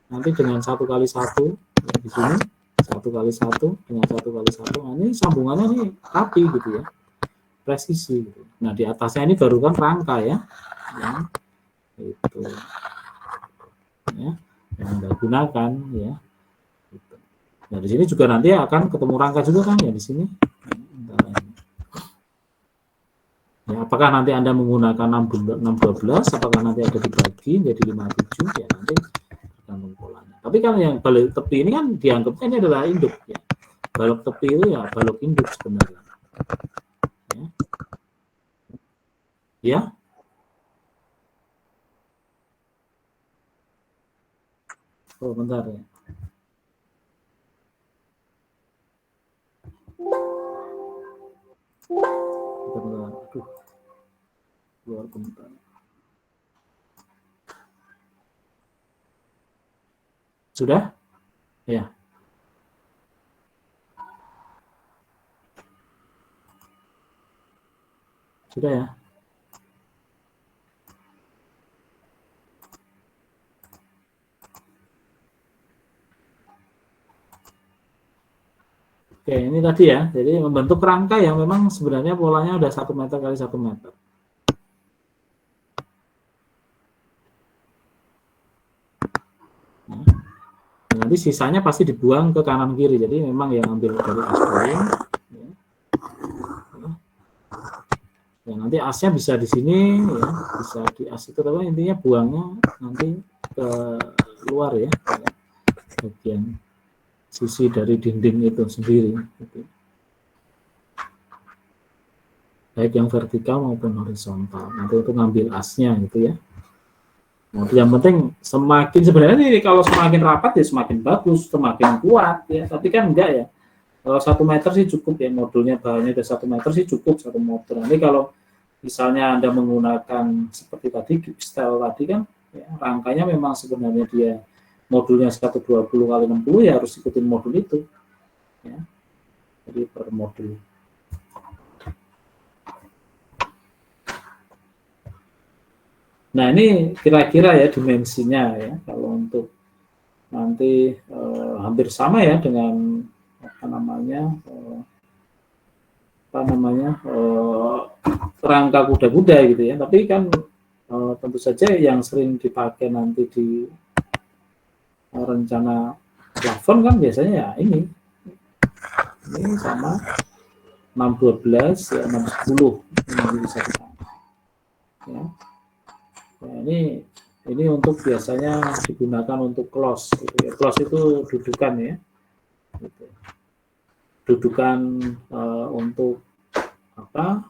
nanti dengan 1x1 ya, di sini 1x1 dengan 1x1, nah ini sambungannya ini rapi gitu ya, presisi gitu. Nah di atasnya ini baru kan rangka ya, itu ya yang Anda gunakan ya. Nah di sini juga nanti akan ketemu rangka juga kan ya di sini. Ya, apakah nanti Anda menggunakan 612, apakah nanti ada dibagi menjadi 57 ya nanti tergantung polanya. Tapi kan yang balok tepi ini kan dianggapnya ini adalah induk ya. Balok tepi itu ya balok induk sebenarnya. Ya. Ya. Oh, bentar ya. Bentar. Aduh. Keluar bentar. Sudah? Ya. Sudah ya? Oke, ini tadi ya. Jadi membentuk rangka yang memang sebenarnya polanya udah 1 meter kali 1 meter. Nah, nanti sisanya pasti dibuang ke kanan kiri. Jadi memang yang ambil dari as point. Ya, nanti asnya bisa di sini ya, bisa di as itu, tapi intinya buangnya nanti ke luar ya, bagian sisi dari dinding itu sendiri gitu. Baik yang vertikal maupun horizontal nanti untuk ngambil asnya gitu ya. Nah, yang penting semakin sebenarnya ini kalau semakin rapat ya semakin bagus, semakin kuat ya, tapi kan enggak ya. Kalau 1 meter sih cukup ya, modulnya bahannya udah 1 meter sih cukup 1 meter. Nanti kalau misalnya Anda menggunakan seperti tadi style tadi kan ya, rangkanya memang sebenarnya dia modulnya 120 kali 60 ya harus ikutin modul itu ya. Jadi per modul. Nah ini kira-kira ya dimensinya ya, kalau untuk nanti hampir sama ya dengan rangka kuda-kuda gitu ya, tapi kan tentu saja yang sering dipakai nanti di rencana plafon kan biasanya ya ini sama 612 ya 610 ini bisa ya. Nah, ini untuk biasanya digunakan untuk close gitu ya. Close itu dudukan ya gitu. Dudukan untuk apa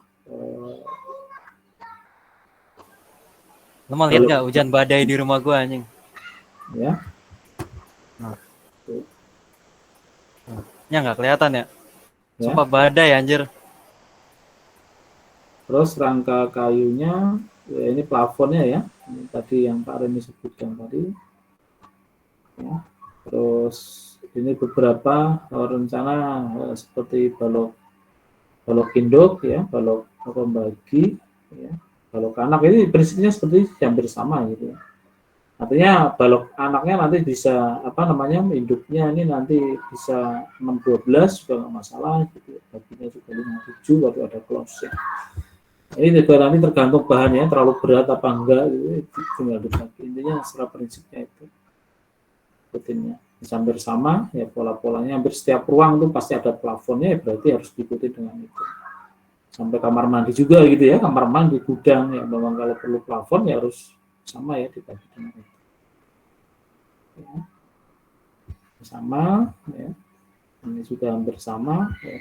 Lo mau lihat nggak hujan badai di rumah gua anjing? Ya. Ya nggak kelihatan ya. Sumpah badai anjir. Terus rangka kayunya ya ini plafonnya ya. Ini tadi yang Pak Reni sebutkan tadi. Ya. Terus ini beberapa rencana seperti balok induk ya, balok pembagi ya. Balok anak ini prinsipnya seperti hampir sama gitu ya. Artinya balok anaknya nanti bisa induknya ini nanti bisa 612 juga nggak masalah gitu. Baginya juga 57 baru ada close ya. Ini juga nanti tergantung bahannya terlalu berat apa enggak, tinggal dibagi. Intinya secara prinsipnya itu rutinnya hampir sama ya, pola-polanya hampir setiap ruang itu pasti ada plafonnya ya, berarti harus diikuti dengan itu. Sampai kamar mandi juga gitu ya, kamar mandi, gudang ya, memang kalau perlu plafon ya harus sama ya, dibagi dengan itu. Ya. Sama ya, ini juga hampir sama ya,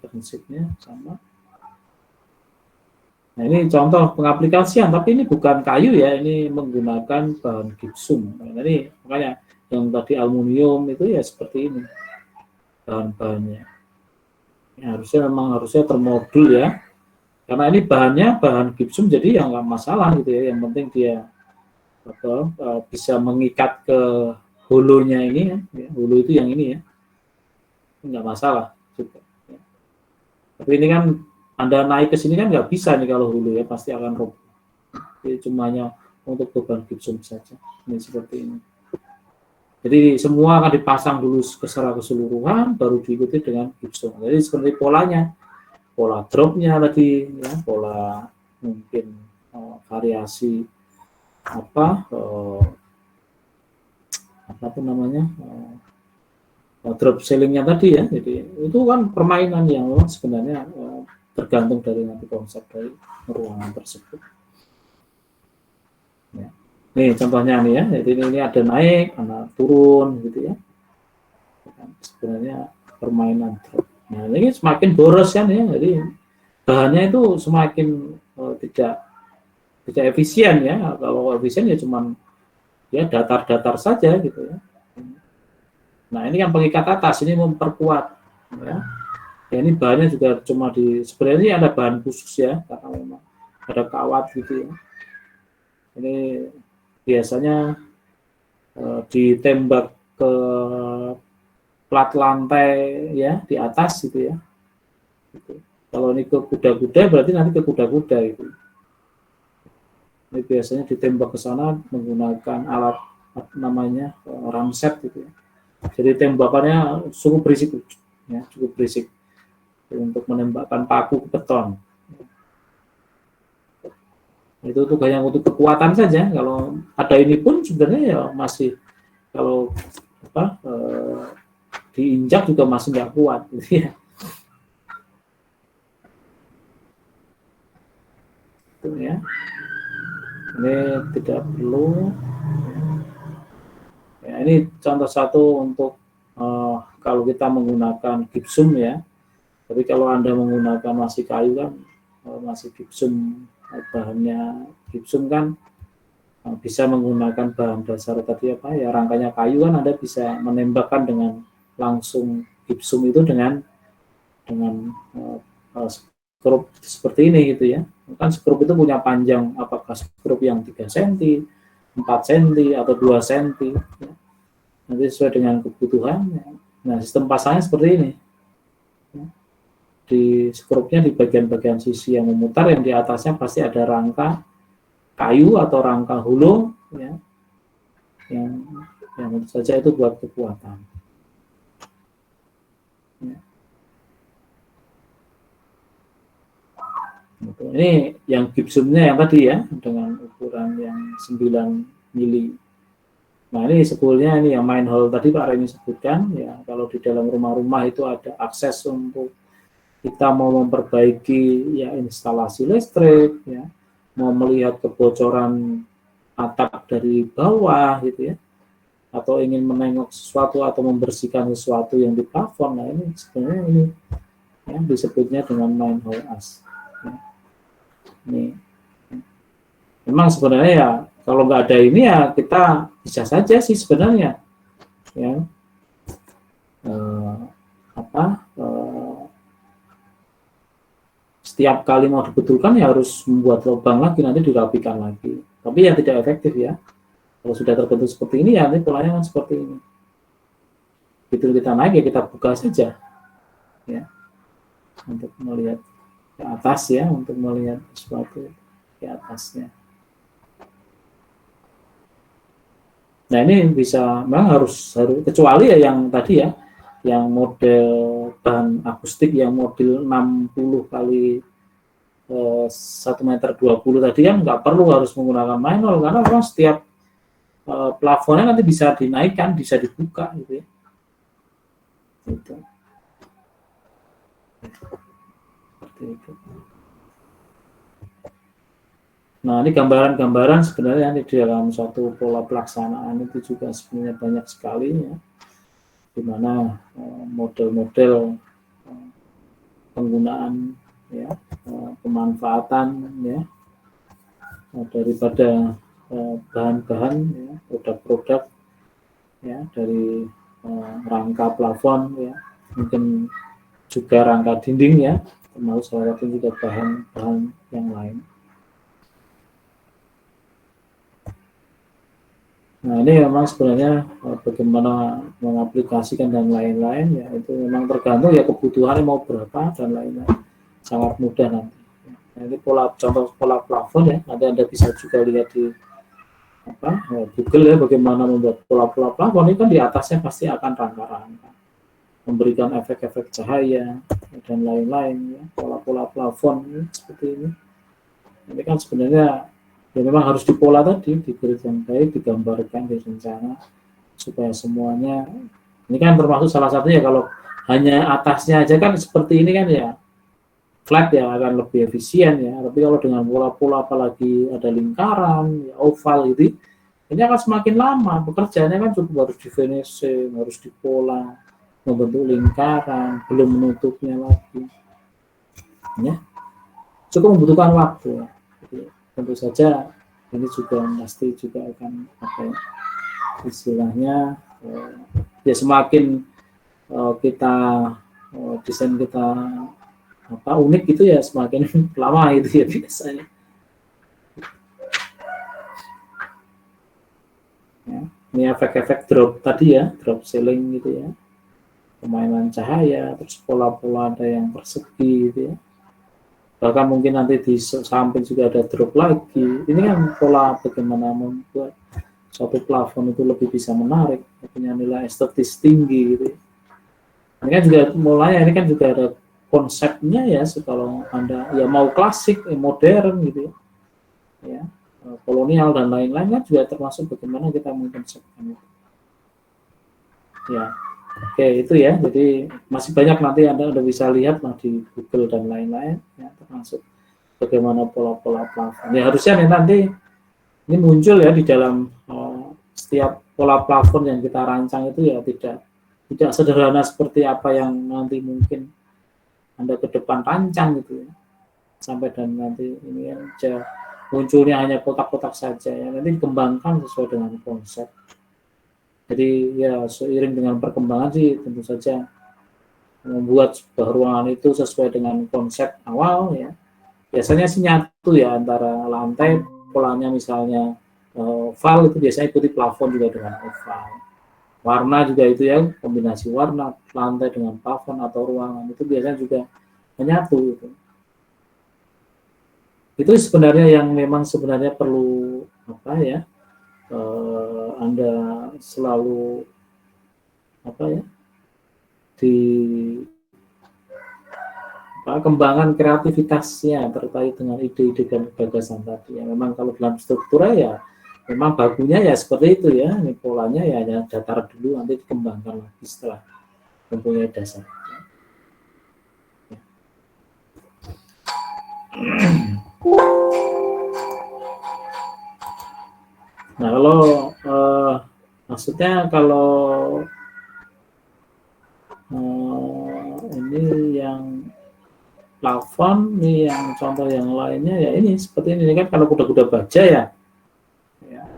prinsipnya sama. Nah, ini contoh pengaplikasian, tapi ini bukan kayu ya, ini menggunakan bahan gipsum. Nah, ini makanya yang tadi aluminium itu ya seperti ini bahan-bahannya. Ya, harusnya termodul ya, karena ini bahannya bahan gipsum, jadi ya nggak masalah gitu ya. Yang penting dia bisa mengikat ke hulunya ini ya, hulu itu yang ini ya, nggak masalah juga. Ya. Tapi ini kan Anda naik ke sini kan nggak bisa nih kalau hulu ya, pasti akan roboh. Jadi cumanya untuk beban gipsum saja. Ini seperti ini. Jadi semua akan dipasang dulu secara keseluruhan, baru diikuti dengan gipsum. Jadi seperti polanya, pola dropnya tadi, ya, pola mungkin variasi apa pun namanya drop ceiling-nya tadi ya. Jadi itu kan permainan yang sebenarnya tergantung dari nanti konsep dari ruangan tersebut. Ya. Nih contohnya nih ya, jadi ini ada naik, ada turun gitu ya. Sebenarnya permainan drop. Nah ini semakin boros kan ya, jadi bahannya itu semakin tidak efisien ya. Kalau efisien ya cuman ya datar-datar saja gitu ya. Nah ini yang pengikat atas ini memperkuat ya. Ya, ini bahannya juga cuma sebenarnya ada bahan khusus ya, karena memang ada kawat gitu ya. Ini biasanya ditembak ke plat lantai ya di atas gitu ya. Gitu. Kalau ini ke kuda-kuda berarti nanti ke kuda-kuda itu. Ini biasanya ditembak ke sana menggunakan alat namanya ramset gitu ya. Jadi tembakannya cukup berisik ya, cukup berisik untuk menembakkan paku ke beton. Itu tuh hanya untuk kekuatan saja. Kalau ada ini pun sebenarnya ya masih kalau diinjak juga masih nggak kuat gitu ya. Itu ya. Ini tidak perlu. Ya, ini contoh satu untuk kalau kita menggunakan gipsum ya. Tapi kalau Anda menggunakan masih kayu kan, masih gipsum, bahannya gipsum kan bisa menggunakan bahan dasar tadi apa ya, rangkanya kayu kan Anda bisa menembakkan dengan langsung gipsum itu dengan skrup seperti ini gitu ya. Kan skrup itu punya panjang, apakah skrup yang 3 cm, 4 cm, atau 2 cm. Ya. Nanti sesuai dengan kebutuhan. Ya. Nah, sistem pasangnya seperti ini. Ya. Di skrupnya di bagian-bagian sisi yang memutar, yang di atasnya pasti ada rangka kayu atau rangka hulu ya, yang tentu saja itu buat kekuatan ya. Ini yang gipsumnya yang tadi ya, dengan ukuran yang 9 mili. Nah ini sebetulnya ini yang main hall tadi Pak Reni sebutkan ya, kalau di dalam rumah-rumah itu ada akses untuk kita mau memperbaiki ya instalasi listrik ya, mau melihat kebocoran atap dari bawah gitu ya, atau ingin menengok sesuatu atau membersihkan sesuatu yang di plafon. Nah ini sebenarnya ini ya, disebutnya dengan manhole as ya. Ini memang sebenarnya ya kalau nggak ada ini ya kita bisa saja sih sebenarnya ya setiap kali mau dibetulkan ya harus membuat lubang lagi, nanti dirapikan lagi. Tapi yang tidak efektif ya. Kalau sudah terbentuk seperti ini ya nanti polanya kan seperti ini. Begitu kita naik ya kita buka saja ya, untuk melihat ke atas ya, untuk melihat sesuatu di atasnya. Nah ini bisa memang harus kecuali ya yang tadi ya, yang model bahan akustik yang model 60 kali 1,20 m tadi kan nggak perlu harus menggunakan manual, karena memang setiap plafonnya nanti bisa dinaikkan, bisa dibuka gitu ya. Gitu. Seperti itu. Nah, ini gambaran-gambaran sebenarnya di dalam suatu pola pelaksanaan itu juga sebenarnya banyak sekali ya, di mana model-model penggunaan ya, pemanfaatan ya daripada bahan-bahan ya, produk-produk ya, dari rangka plafon ya, mungkin juga rangka dinding ya, termasuk salah satu juga bahan-bahan yang lain. Nah, ini memang sebenarnya bagaimana mengaplikasikan dan lain-lain ya, itu memang tergantung ya kebutuhannya mau berapa dan lain-lain. Sangat mudah nanti. Nah, ini contoh pola plafon ya, nanti Anda bisa juga lihat di Google ya, bagaimana membuat pola-pola plafon. Ini kan di atasnya pasti akan rangka-rangka, memberikan efek-efek cahaya dan lain-lain ya, pola-pola plafon ya, seperti ini. Ini kan sebenarnya ya memang harus dipola tadi, diberikan baik, digambarkan, direncana supaya semuanya, ini kan termasuk salah satunya kalau hanya atasnya aja kan seperti ini kan ya flat ya, akan lebih efisien ya. Tapi kalau dengan pola-pola apalagi ada lingkaran, ya, oval gitu, ini akan semakin lama pekerjaannya kan cukup harus di finishing, harus dipola, membentuk lingkaran, belum menutupnya lagi, ya cukup membutuhkan waktu. Jadi, tentu saja ini juga pasti juga akan apa ya, istilahnya ya semakin kita desain kita unik gitu ya, semakin lama itu ya biasanya. Ya, ini efek-efek drop tadi ya, drop ceiling gitu ya, permainan cahaya, terus pola-pola ada yang persegi gitu ya. Bahkan mungkin nanti di samping juga ada drop lagi. Ini kan pola bagaimana membuat suatu plafon itu lebih bisa menarik, punya nilai estetis tinggi gitu. Ini kan juga mulanya, ini kan juga ada konsepnya ya, kalau Anda ya mau klasik, modern gitu ya, kolonial dan lain-lain kan juga termasuk bagaimana kita mengkonsepkan itu. Ya. Oke, itu ya. Jadi masih banyak nanti Anda udah bisa lihat lah di Google dan lain-lain ya, termasuk bagaimana pola-pola plafon. Ya harusnya nanti ini muncul ya di dalam setiap pola plafon yang kita rancang itu ya tidak sederhana seperti apa yang nanti mungkin Anda ke depan rancang gitu ya. Sampai dan nanti ini aja munculnya hanya kotak-kotak saja ya, nanti dikembangkan sesuai dengan konsep. Jadi ya seiring dengan perkembangan sih tentu saja membuat sebuah ruangan itu sesuai dengan konsep awal ya. Biasanya sih nyatu ya antara lantai polanya misalnya oval itu biasanya ikuti plafon juga dengan oval. Warna juga itu ya, kombinasi warna lantai dengan plafon atau ruangan itu biasanya juga menyatu gitu. Itu sebenarnya yang memang sebenarnya perlu apa ya? Anda selalu kembangan kreativitasnya terkait dengan ide-ide dan gagasan tadi. Ya, memang kalau dalam struktur ya memang bakunya ya seperti itu ya. Ini polanya ya hanya datar dulu, nanti dikembangkan lagi setelah mempunyai dasar. Ya. Nah, kalau maksudnya kalau ini yang plafon, ini yang contoh yang lainnya ya ini seperti ini kan, kalau kuda-kuda baja ya,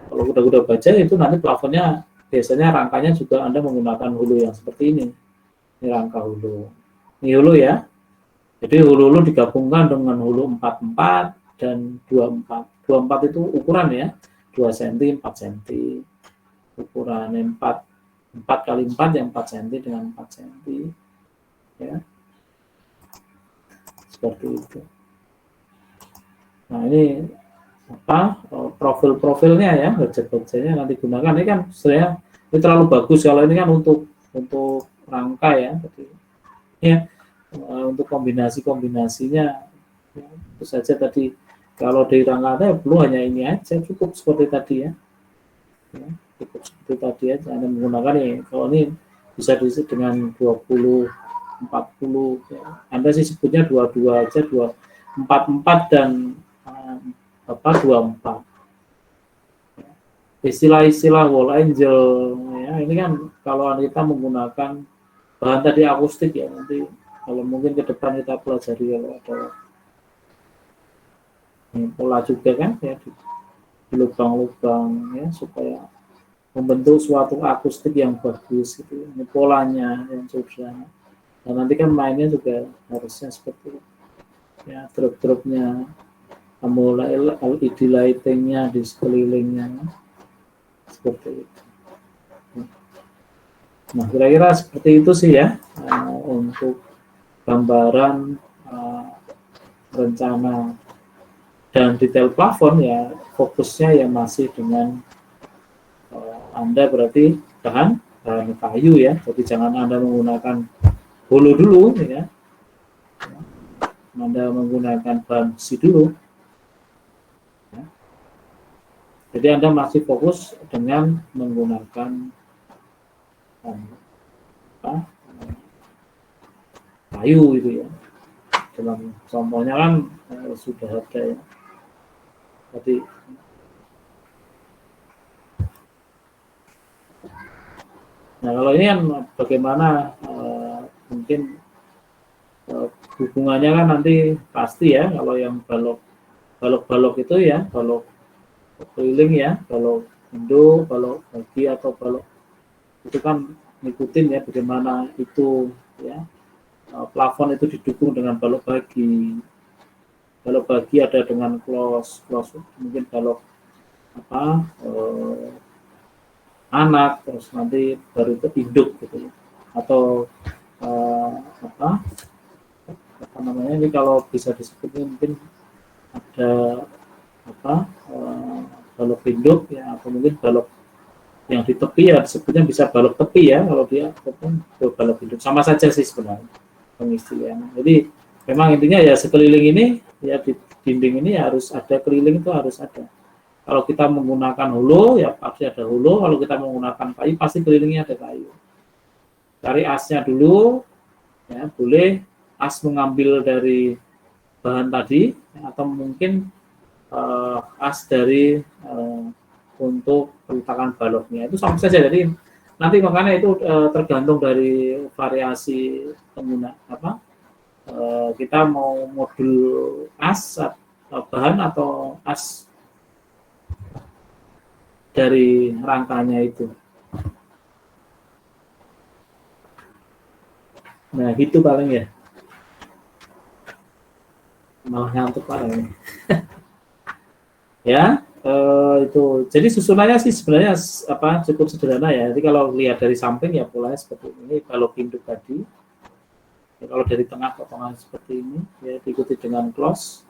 kalau kuda-kuda baja itu nanti plafonnya biasanya rangkanya juga Anda menggunakan hulu yang seperti ini rangka hulu, ini hulu ya. Jadi hulu digabungkan dengan hulu 44 dan 24. 24 itu ukuran ya, 2 cm, 4 cm. Ukuran 4 kali 4 yang 4 cm dengan 4 cm. Ya. Seperti itu. Nah, ini profil-profilnya ya, baja-bajanya nanti gunakan. Ini kan sebenarnya ini terlalu bagus kalau ini kan untuk rangka ya. Jadi, ya untuk kombinasi-kombinasinya Ya, itu saja tadi. Kalau di rangka perlu hanya ini aja, cukup seperti tadi ya. Ya, cukup seperti tadi aja. Anda menggunakan ya, kalau ini bisa diisi dengan 20, 40. Ya. Anda sih sebutnya 22 aja, 44 dan 24. Istilah-istilah wall angel ya, ini kan kalau kita menggunakan bahan tadi akustik ya, nanti kalau mungkin ke depan kita pelajari kalau ada pola juga kan ya di lubang-lubang ya, supaya membentuk suatu akustik yang bagus gitu. Ini polanya yang sudah. Dan nanti kan mainnya juga harusnya seperti itu. Ya, drop-dropnya, mulai LED lightingnya di sekelilingnya seperti itu. Nah, kira-kira seperti itu sih ya untuk gambaran rencana dan detail plafon ya, fokusnya ya masih dengan Anda berarti bahan kayu ya, jadi jangan Anda menggunakan hulu dulu ya, Anda menggunakan bahan besi dulu ya. Jadi Anda masih fokus dengan menggunakan kayu itu ya, dalam contohnya kan sudah ada ya tadi. Nah, kalau ini kan bagaimana mungkin hubungannya kan nanti pasti ya, kalau yang balok itu ya, balok keliling ya, balok indo, balok bagi atau balok itu kan ngikutin ya bagaimana itu ya, plafon itu didukung dengan balok bagi. Balok bagi ada dengan close mungkin balok anak, terus nanti baru itu induk gitu ya. Atau apa namanya ini kalau bisa disebut mungkin ada balok induk ya, atau mungkin balok yang di tepi ya disebutnya bisa balok tepi ya, kalau dia ataupun balok induk, sama saja sih sebenarnya pengistilahannya. Jadi memang intinya ya sekeliling ini ya, di dinding ini harus ada keliling, itu harus ada. Kalau kita menggunakan hulu, ya pasti ada hulu. Kalau kita menggunakan kayu, pasti kelilingnya ada kayu. Cari asnya dulu, ya boleh as mengambil dari bahan tadi, atau mungkin as dari untuk peletakan baloknya. Itu sama saja. Jadi nanti makanya itu tergantung dari variasi pengguna kita mau modul as bahan atau as dari rangkanya itu. Nah, gitu paling ya. Malah ngantuk paling. Ya, itu. Jadi susunannya sih sebenarnya cukup sederhana ya. Jadi kalau lihat dari samping ya polanya seperti ini. Kalau induk tadi, ya, kalau dari tengah potongan seperti ini, ya diikuti dengan close.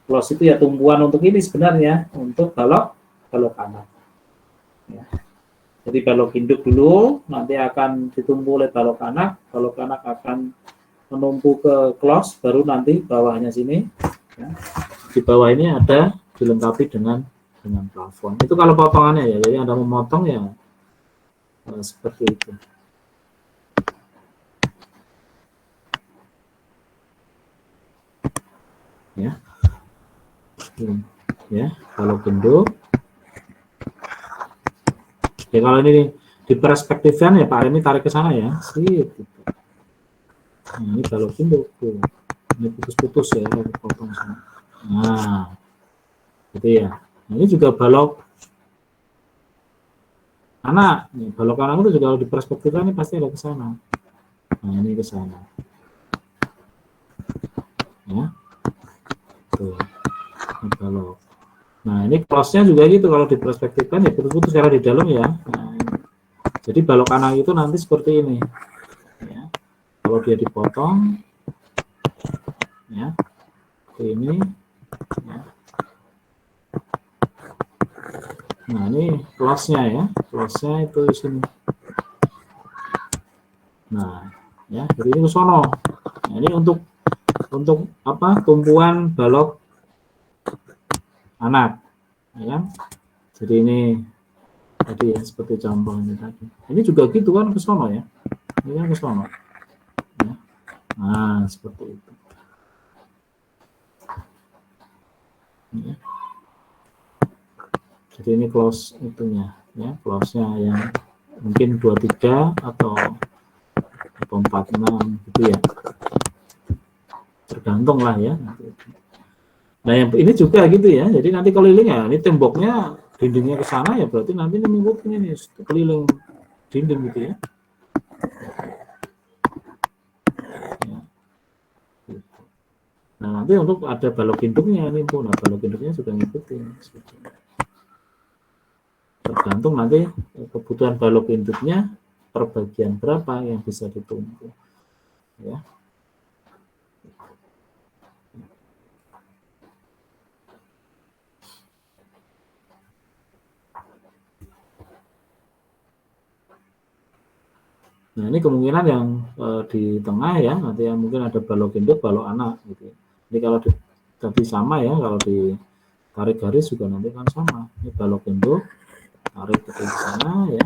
Close itu ya tumpuan untuk ini sebenarnya, untuk balok kanan. Ya. Jadi balok induk dulu, nanti akan ditumpu oleh balok anak akan menumpu ke close, baru nanti bawahnya sini. Ya. Di bawah ini ada dilengkapi dengan plafon. Itu kalau potongannya ya, jadi Anda memotong ya seperti itu. Ya, ya kalau induk. Ya kalau ini diperspektifkan ya Pak Remi tarik ke sana ya, sip. Nah, ini kalau induk tuh, ini putus-putus ya, potong sana. Nah, gitu ya. Nah, ini juga balok anak. Nih, balok anak itu juga kalau diperspektifkan ini pasti ada ke sana. Nah, ini ke sana. Ya, tuh, ini balok. Nah, ini close-nya juga gitu, kalau diperspektifkan ya putus-putus karena di dalam ya. Nah, jadi balok anak itu nanti seperti ini. Ya. Kalau dia dipotong, ya, ini, ya. Nah, ini close-nya ya, close-nya itu di sini. Nah, ya, jadi ini ke sono. Nah, ini untuk untuk apa? Tumpuan balok anak, ya kan? Jadi ini tadi ya, seperti contoh ini tadi. Ini juga gitu kan ke sono ya. Ini kan ke sono. Ya. Nah, seperti itu. Ya. Jadi ini close itunya, ya, close-nya yang mungkin 23 atau 46 gitu ya. Tergantung lah ya. Nah, yang ini juga gitu ya. Jadi nanti keliling ya, ini temboknya dindingnya ke sana ya, berarti nanti ini mengikuti ini keliling dinding gitu ya. Ya. Nah, nanti untuk ada balok induknya nih, nah balok induknya sudah ngikutin. Tergantung nanti kebutuhan balok induknya per bagian berapa yang bisa ditumpu. Ya. Nah, ini kemungkinan yang di tengah ya, nanti yang mungkin ada balok induk, balok anak gitu. Jadi kalau tadi sama ya, kalau di tarik garis juga nanti kan sama. Ini balok induk, tarik ke sana ya.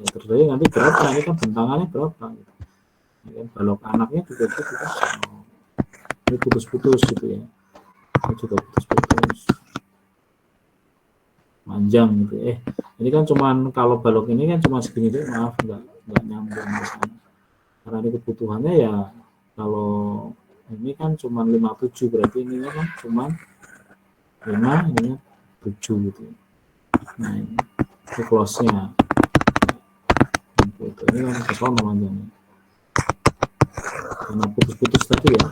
Ya terjadi nanti berapa? Ini kan bentangannya berapa? Gitu. Ini kan balok anaknya juga gitu kan. Ini putus-putus gitu ya. Ini juga putus-putus. Panjang gitu. Ini kan cuman kalau balok ini kan cuma segini deh, maaf nggak nyambung ke sana. Karena ini kebutuhannya ya kalau ini kan cuma 57 berarti ininya kan cuma 5 ininya 7 gitu. Nah ini close-nya gitu. Ini kan kesal panjangnya karena putus-putus tadi ya,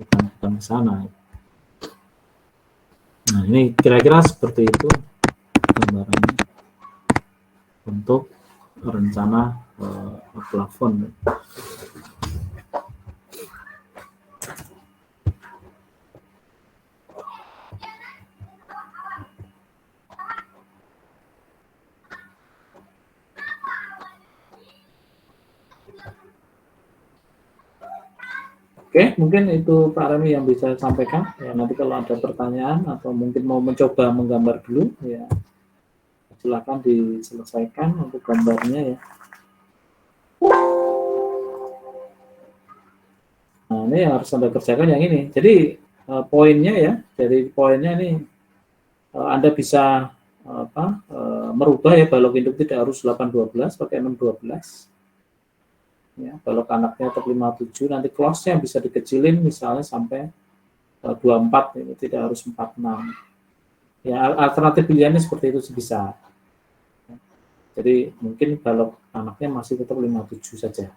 bukan ke sana. Nah ini kira-kira seperti itu gambarannya untuk rencana plafon. Oke, mungkin itu Pak Remi yang bisa saya sampaikan. Ya, nanti kalau ada pertanyaan atau mungkin mau mencoba menggambar dulu, ya silakan diselesaikan untuk gambarnya ya. Nah, ini yang harus Anda kerjakan yang ini. Jadi poinnya ya, dari poinnya ini Anda bisa merubah ya balok induk tidak harus 812 pakai 612. Ya, balok anaknya tetap 57, nanti close-nya bisa dikecilin misalnya sampai 24, ini tidak harus 46. Ya, alternatif pilihannya seperti itu bisa. Jadi mungkin balok anaknya masih tetap 57 saja.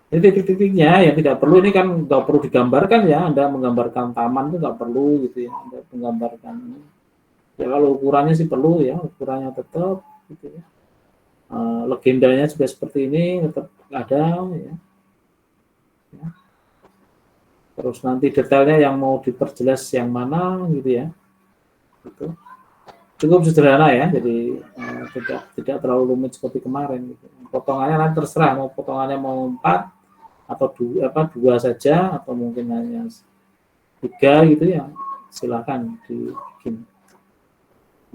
Ini titik-titiknya yang tidak perlu, ini kan nggak perlu digambarkan ya, Anda menggambarkan taman itu nggak perlu gitu ya, Anda menggambarkan. Ya kalau ukurannya sih perlu ya, ukurannya tetap gitu ya. Legendanya juga seperti ini tetap ada ya. Terus nanti detailnya yang mau diperjelas yang mana gitu ya. Gitu. Cukup sederhana ya, jadi tidak terlalu rumit seperti kemarin. Gitu. Potongannya nanti terserah mau potongannya mau 4 atau 2 saja atau mungkin hanya 3 gitu ya, silakan dibikin.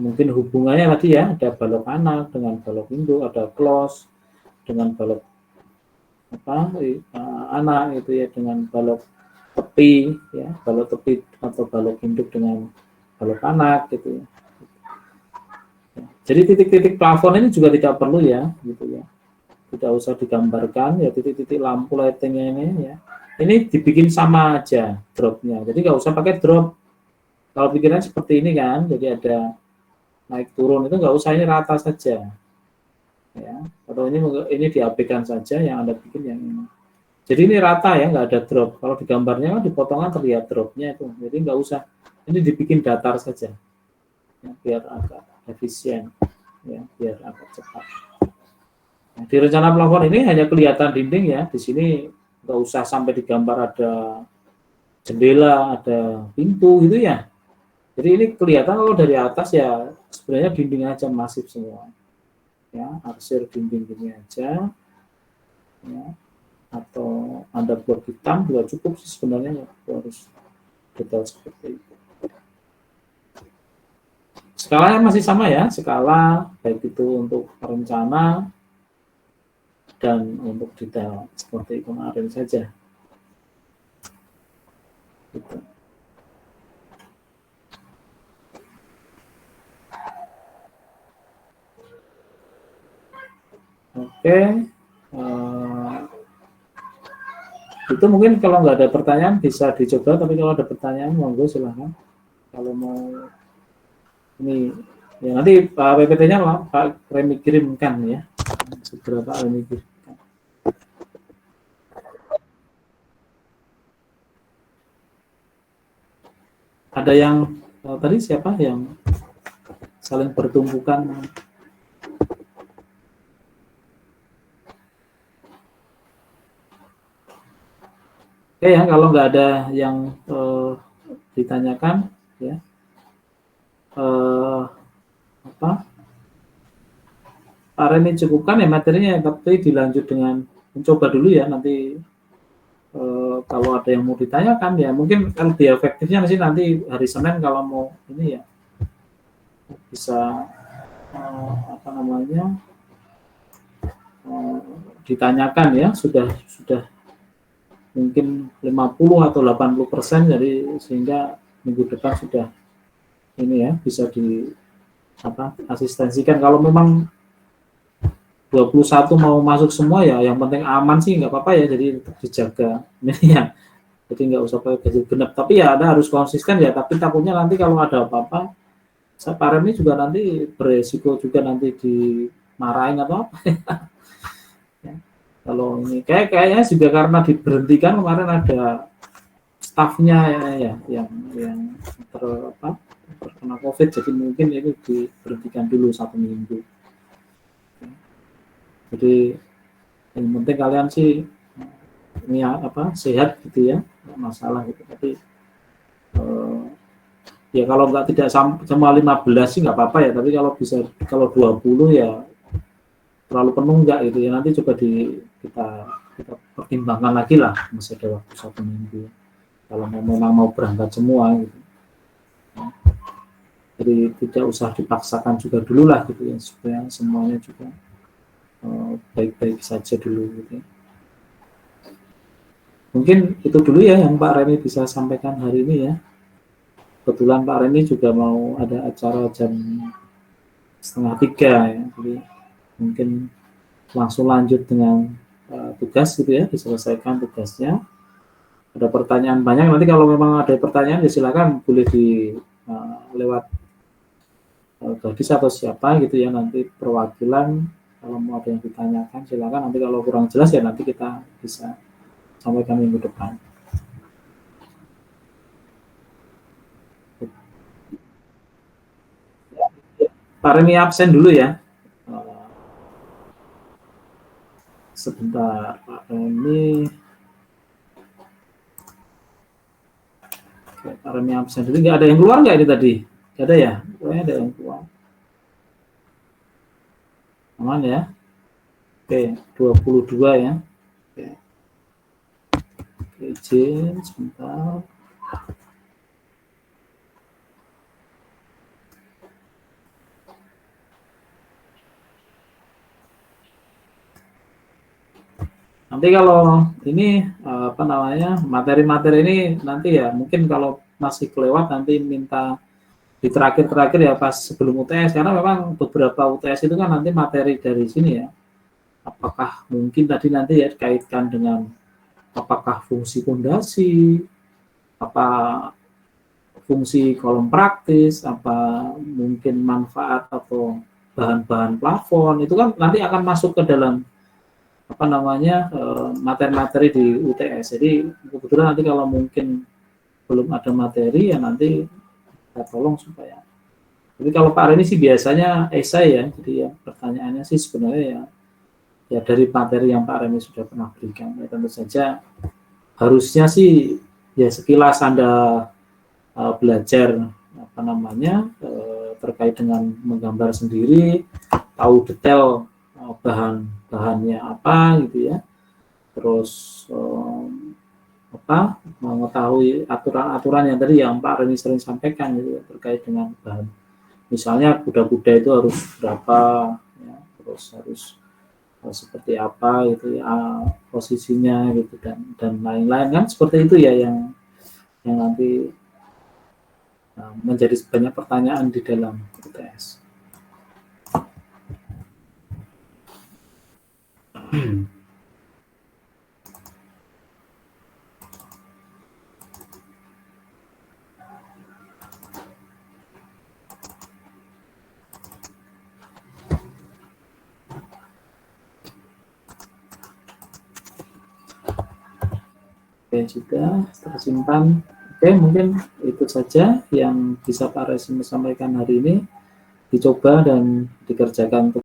Mungkin hubungannya tadi ya, ada balok anak dengan balok induk, ada close dengan balok anak itu ya, dengan balok tepi ya, balok tepi atau balok induk dengan balok anak gitu ya. Jadi titik-titik plafon ini juga tidak perlu ya, gitu ya. Tidak usah digambarkan ya, titik-titik lampu lightingnya ini ya. Ini dibikin sama aja dropnya. Jadi nggak usah pakai drop. Kalau pikirannya seperti ini kan, jadi ada naik turun itu nggak usah, ini rata saja. Ya, atau ini diabaikan saja yang Anda bikin yang ini. Jadi ini rata ya, nggak ada drop. Kalau di gambarnya kan di potongan terlihat dropnya itu. Jadi nggak usah, ini dibikin datar saja. Ya, biar agak efisien, ya, biar agak cepat. Nah, di rencana plafon ini hanya kelihatan dinding ya. Di sini nggak usah sampai digambar ada jendela, ada pintu gitu ya. Jadi ini kelihatan kalau dari atas ya sebenarnya dinding aja masif semua. Ya, arsir dinding gini aja. Ya. atau Anda buat hitam juga cukup sih sebenarnya, harus detail seperti itu. Skalanya masih sama ya, skala baik itu untuk rencana dan untuk detail seperti kemarin saja. Gitu. Oke, itu mungkin kalau nggak ada pertanyaan bisa dicoba, tapi kalau ada pertanyaan monggo silahkan. Kalau mau ini ya nanti PPT-nya Pak Remi kirimkan ya, segera Pak Remi kirimkan. Ada yang tadi siapa yang saling bertumpukan? Oke ya, kalau nggak ada yang ditanyakan ya, apa Pak Reni cukupkan ya materinya, tapi dilanjut dengan mencoba dulu ya, nanti kalau ada yang mau ditanyakan ya mungkin lebih efektifnya sih nanti hari Senin kalau mau ini ya bisa apa namanya ditanyakan ya, sudah mungkin 50 atau 80%, jadi sehingga minggu depan sudah ini ya bisa di apa asistensikan. Kalau memang 21 mau masuk semua ya, yang penting aman sih nggak apa-apa ya, jadi tetap dijaga ini ya, jadi nggak usah pakai ganjil genap, tapi ya Anda harus konsisten ya, tapi takutnya nanti kalau ada apa-apa Pak Remi juga nanti beresiko juga nanti dimarahin atau apa ya. Kalau ini kayaknya juga karena diberhentikan kemarin ada stafnya ya yang terkena COVID, jadi mungkin ini diberhentikan dulu 1 minggu. Jadi yang penting kalian sih ini apa sehat gitu ya, nggak masalah gitu. Tapi ya kalau tidak sama 15 sih nggak apa-apa ya, tapi kalau bisa kalau 20 ya terlalu penuh nggak gitu ya, nanti coba kita pertimbangkan lagi lah, masih ada waktu 1 minggu kalau memang mau berangkat semua gitu. Jadi tidak usah dipaksakan juga dulu lah gitu ya, supaya semuanya juga baik-baik saja dulu gitu ya. Mungkin itu dulu ya yang Pak Reni bisa sampaikan hari ini ya. Kebetulan Pak Reni juga mau ada acara jam 2:30 ya, jadi mungkin langsung lanjut dengan tugas gitu ya, diselesaikan tugasnya. Ada pertanyaan banyak, nanti kalau memang ada pertanyaan ya silakan boleh di lewat Gadis atau siapa gitu ya, nanti perwakilan kalau mau ada yang ditanyakan silakan, nanti kalau kurang jelas ya nanti kita bisa sampaikan minggu depan. Pak Remi absen dulu ya. Sebentar Pak Remi. Oke, Pak Remi absen dulu. Nggak ada yang keluar nggak ini tadi? Nggak ada ya? Kayaknya ada yang keluar. Aman ya? Oke, 22 ya. Oke. Oke, izin sebentar. Nanti kalau ini apa namanya materi-materi ini nanti ya mungkin kalau masih kelewat nanti minta di terakhir-terakhir ya pas sebelum UTS, karena memang beberapa UTS itu kan nanti materi dari sini ya. Apakah mungkin tadi nanti ya dikaitkan dengan apakah fungsi fondasi, apa fungsi kolom praktis, apa mungkin manfaat atau bahan-bahan plafon, itu kan nanti akan masuk ke dalam apa namanya materi-materi di UTS. Jadi kebetulan nanti kalau mungkin belum ada materi ya nanti kita tolong supaya. Jadi kalau Pak Reni sih biasanya esai ya, jadi ya pertanyaannya sih sebenarnya ya dari materi yang Pak Reni sudah pernah berikan. Ya, tentu saja harusnya sih ya sekilas Anda belajar apa namanya terkait dengan menggambar sendiri, tahu detail bahan-bahannya apa gitu ya. terus mengetahui aturan-aturan yang tadi yang Pak Reni sering sampaikan gitu, terkait dengan bahan. Misalnya kuda-kuda itu harus berapa, ya, terus harus seperti apa gitu ya, posisinya gitu dan lain-lain kan, seperti itu ya yang nanti menjadi banyak pertanyaan di dalam UTS. Oke, juga tersimpan. Oke, mungkin itu saja yang bisa Pak Resi sampaikan hari ini. Dicoba dan dikerjakan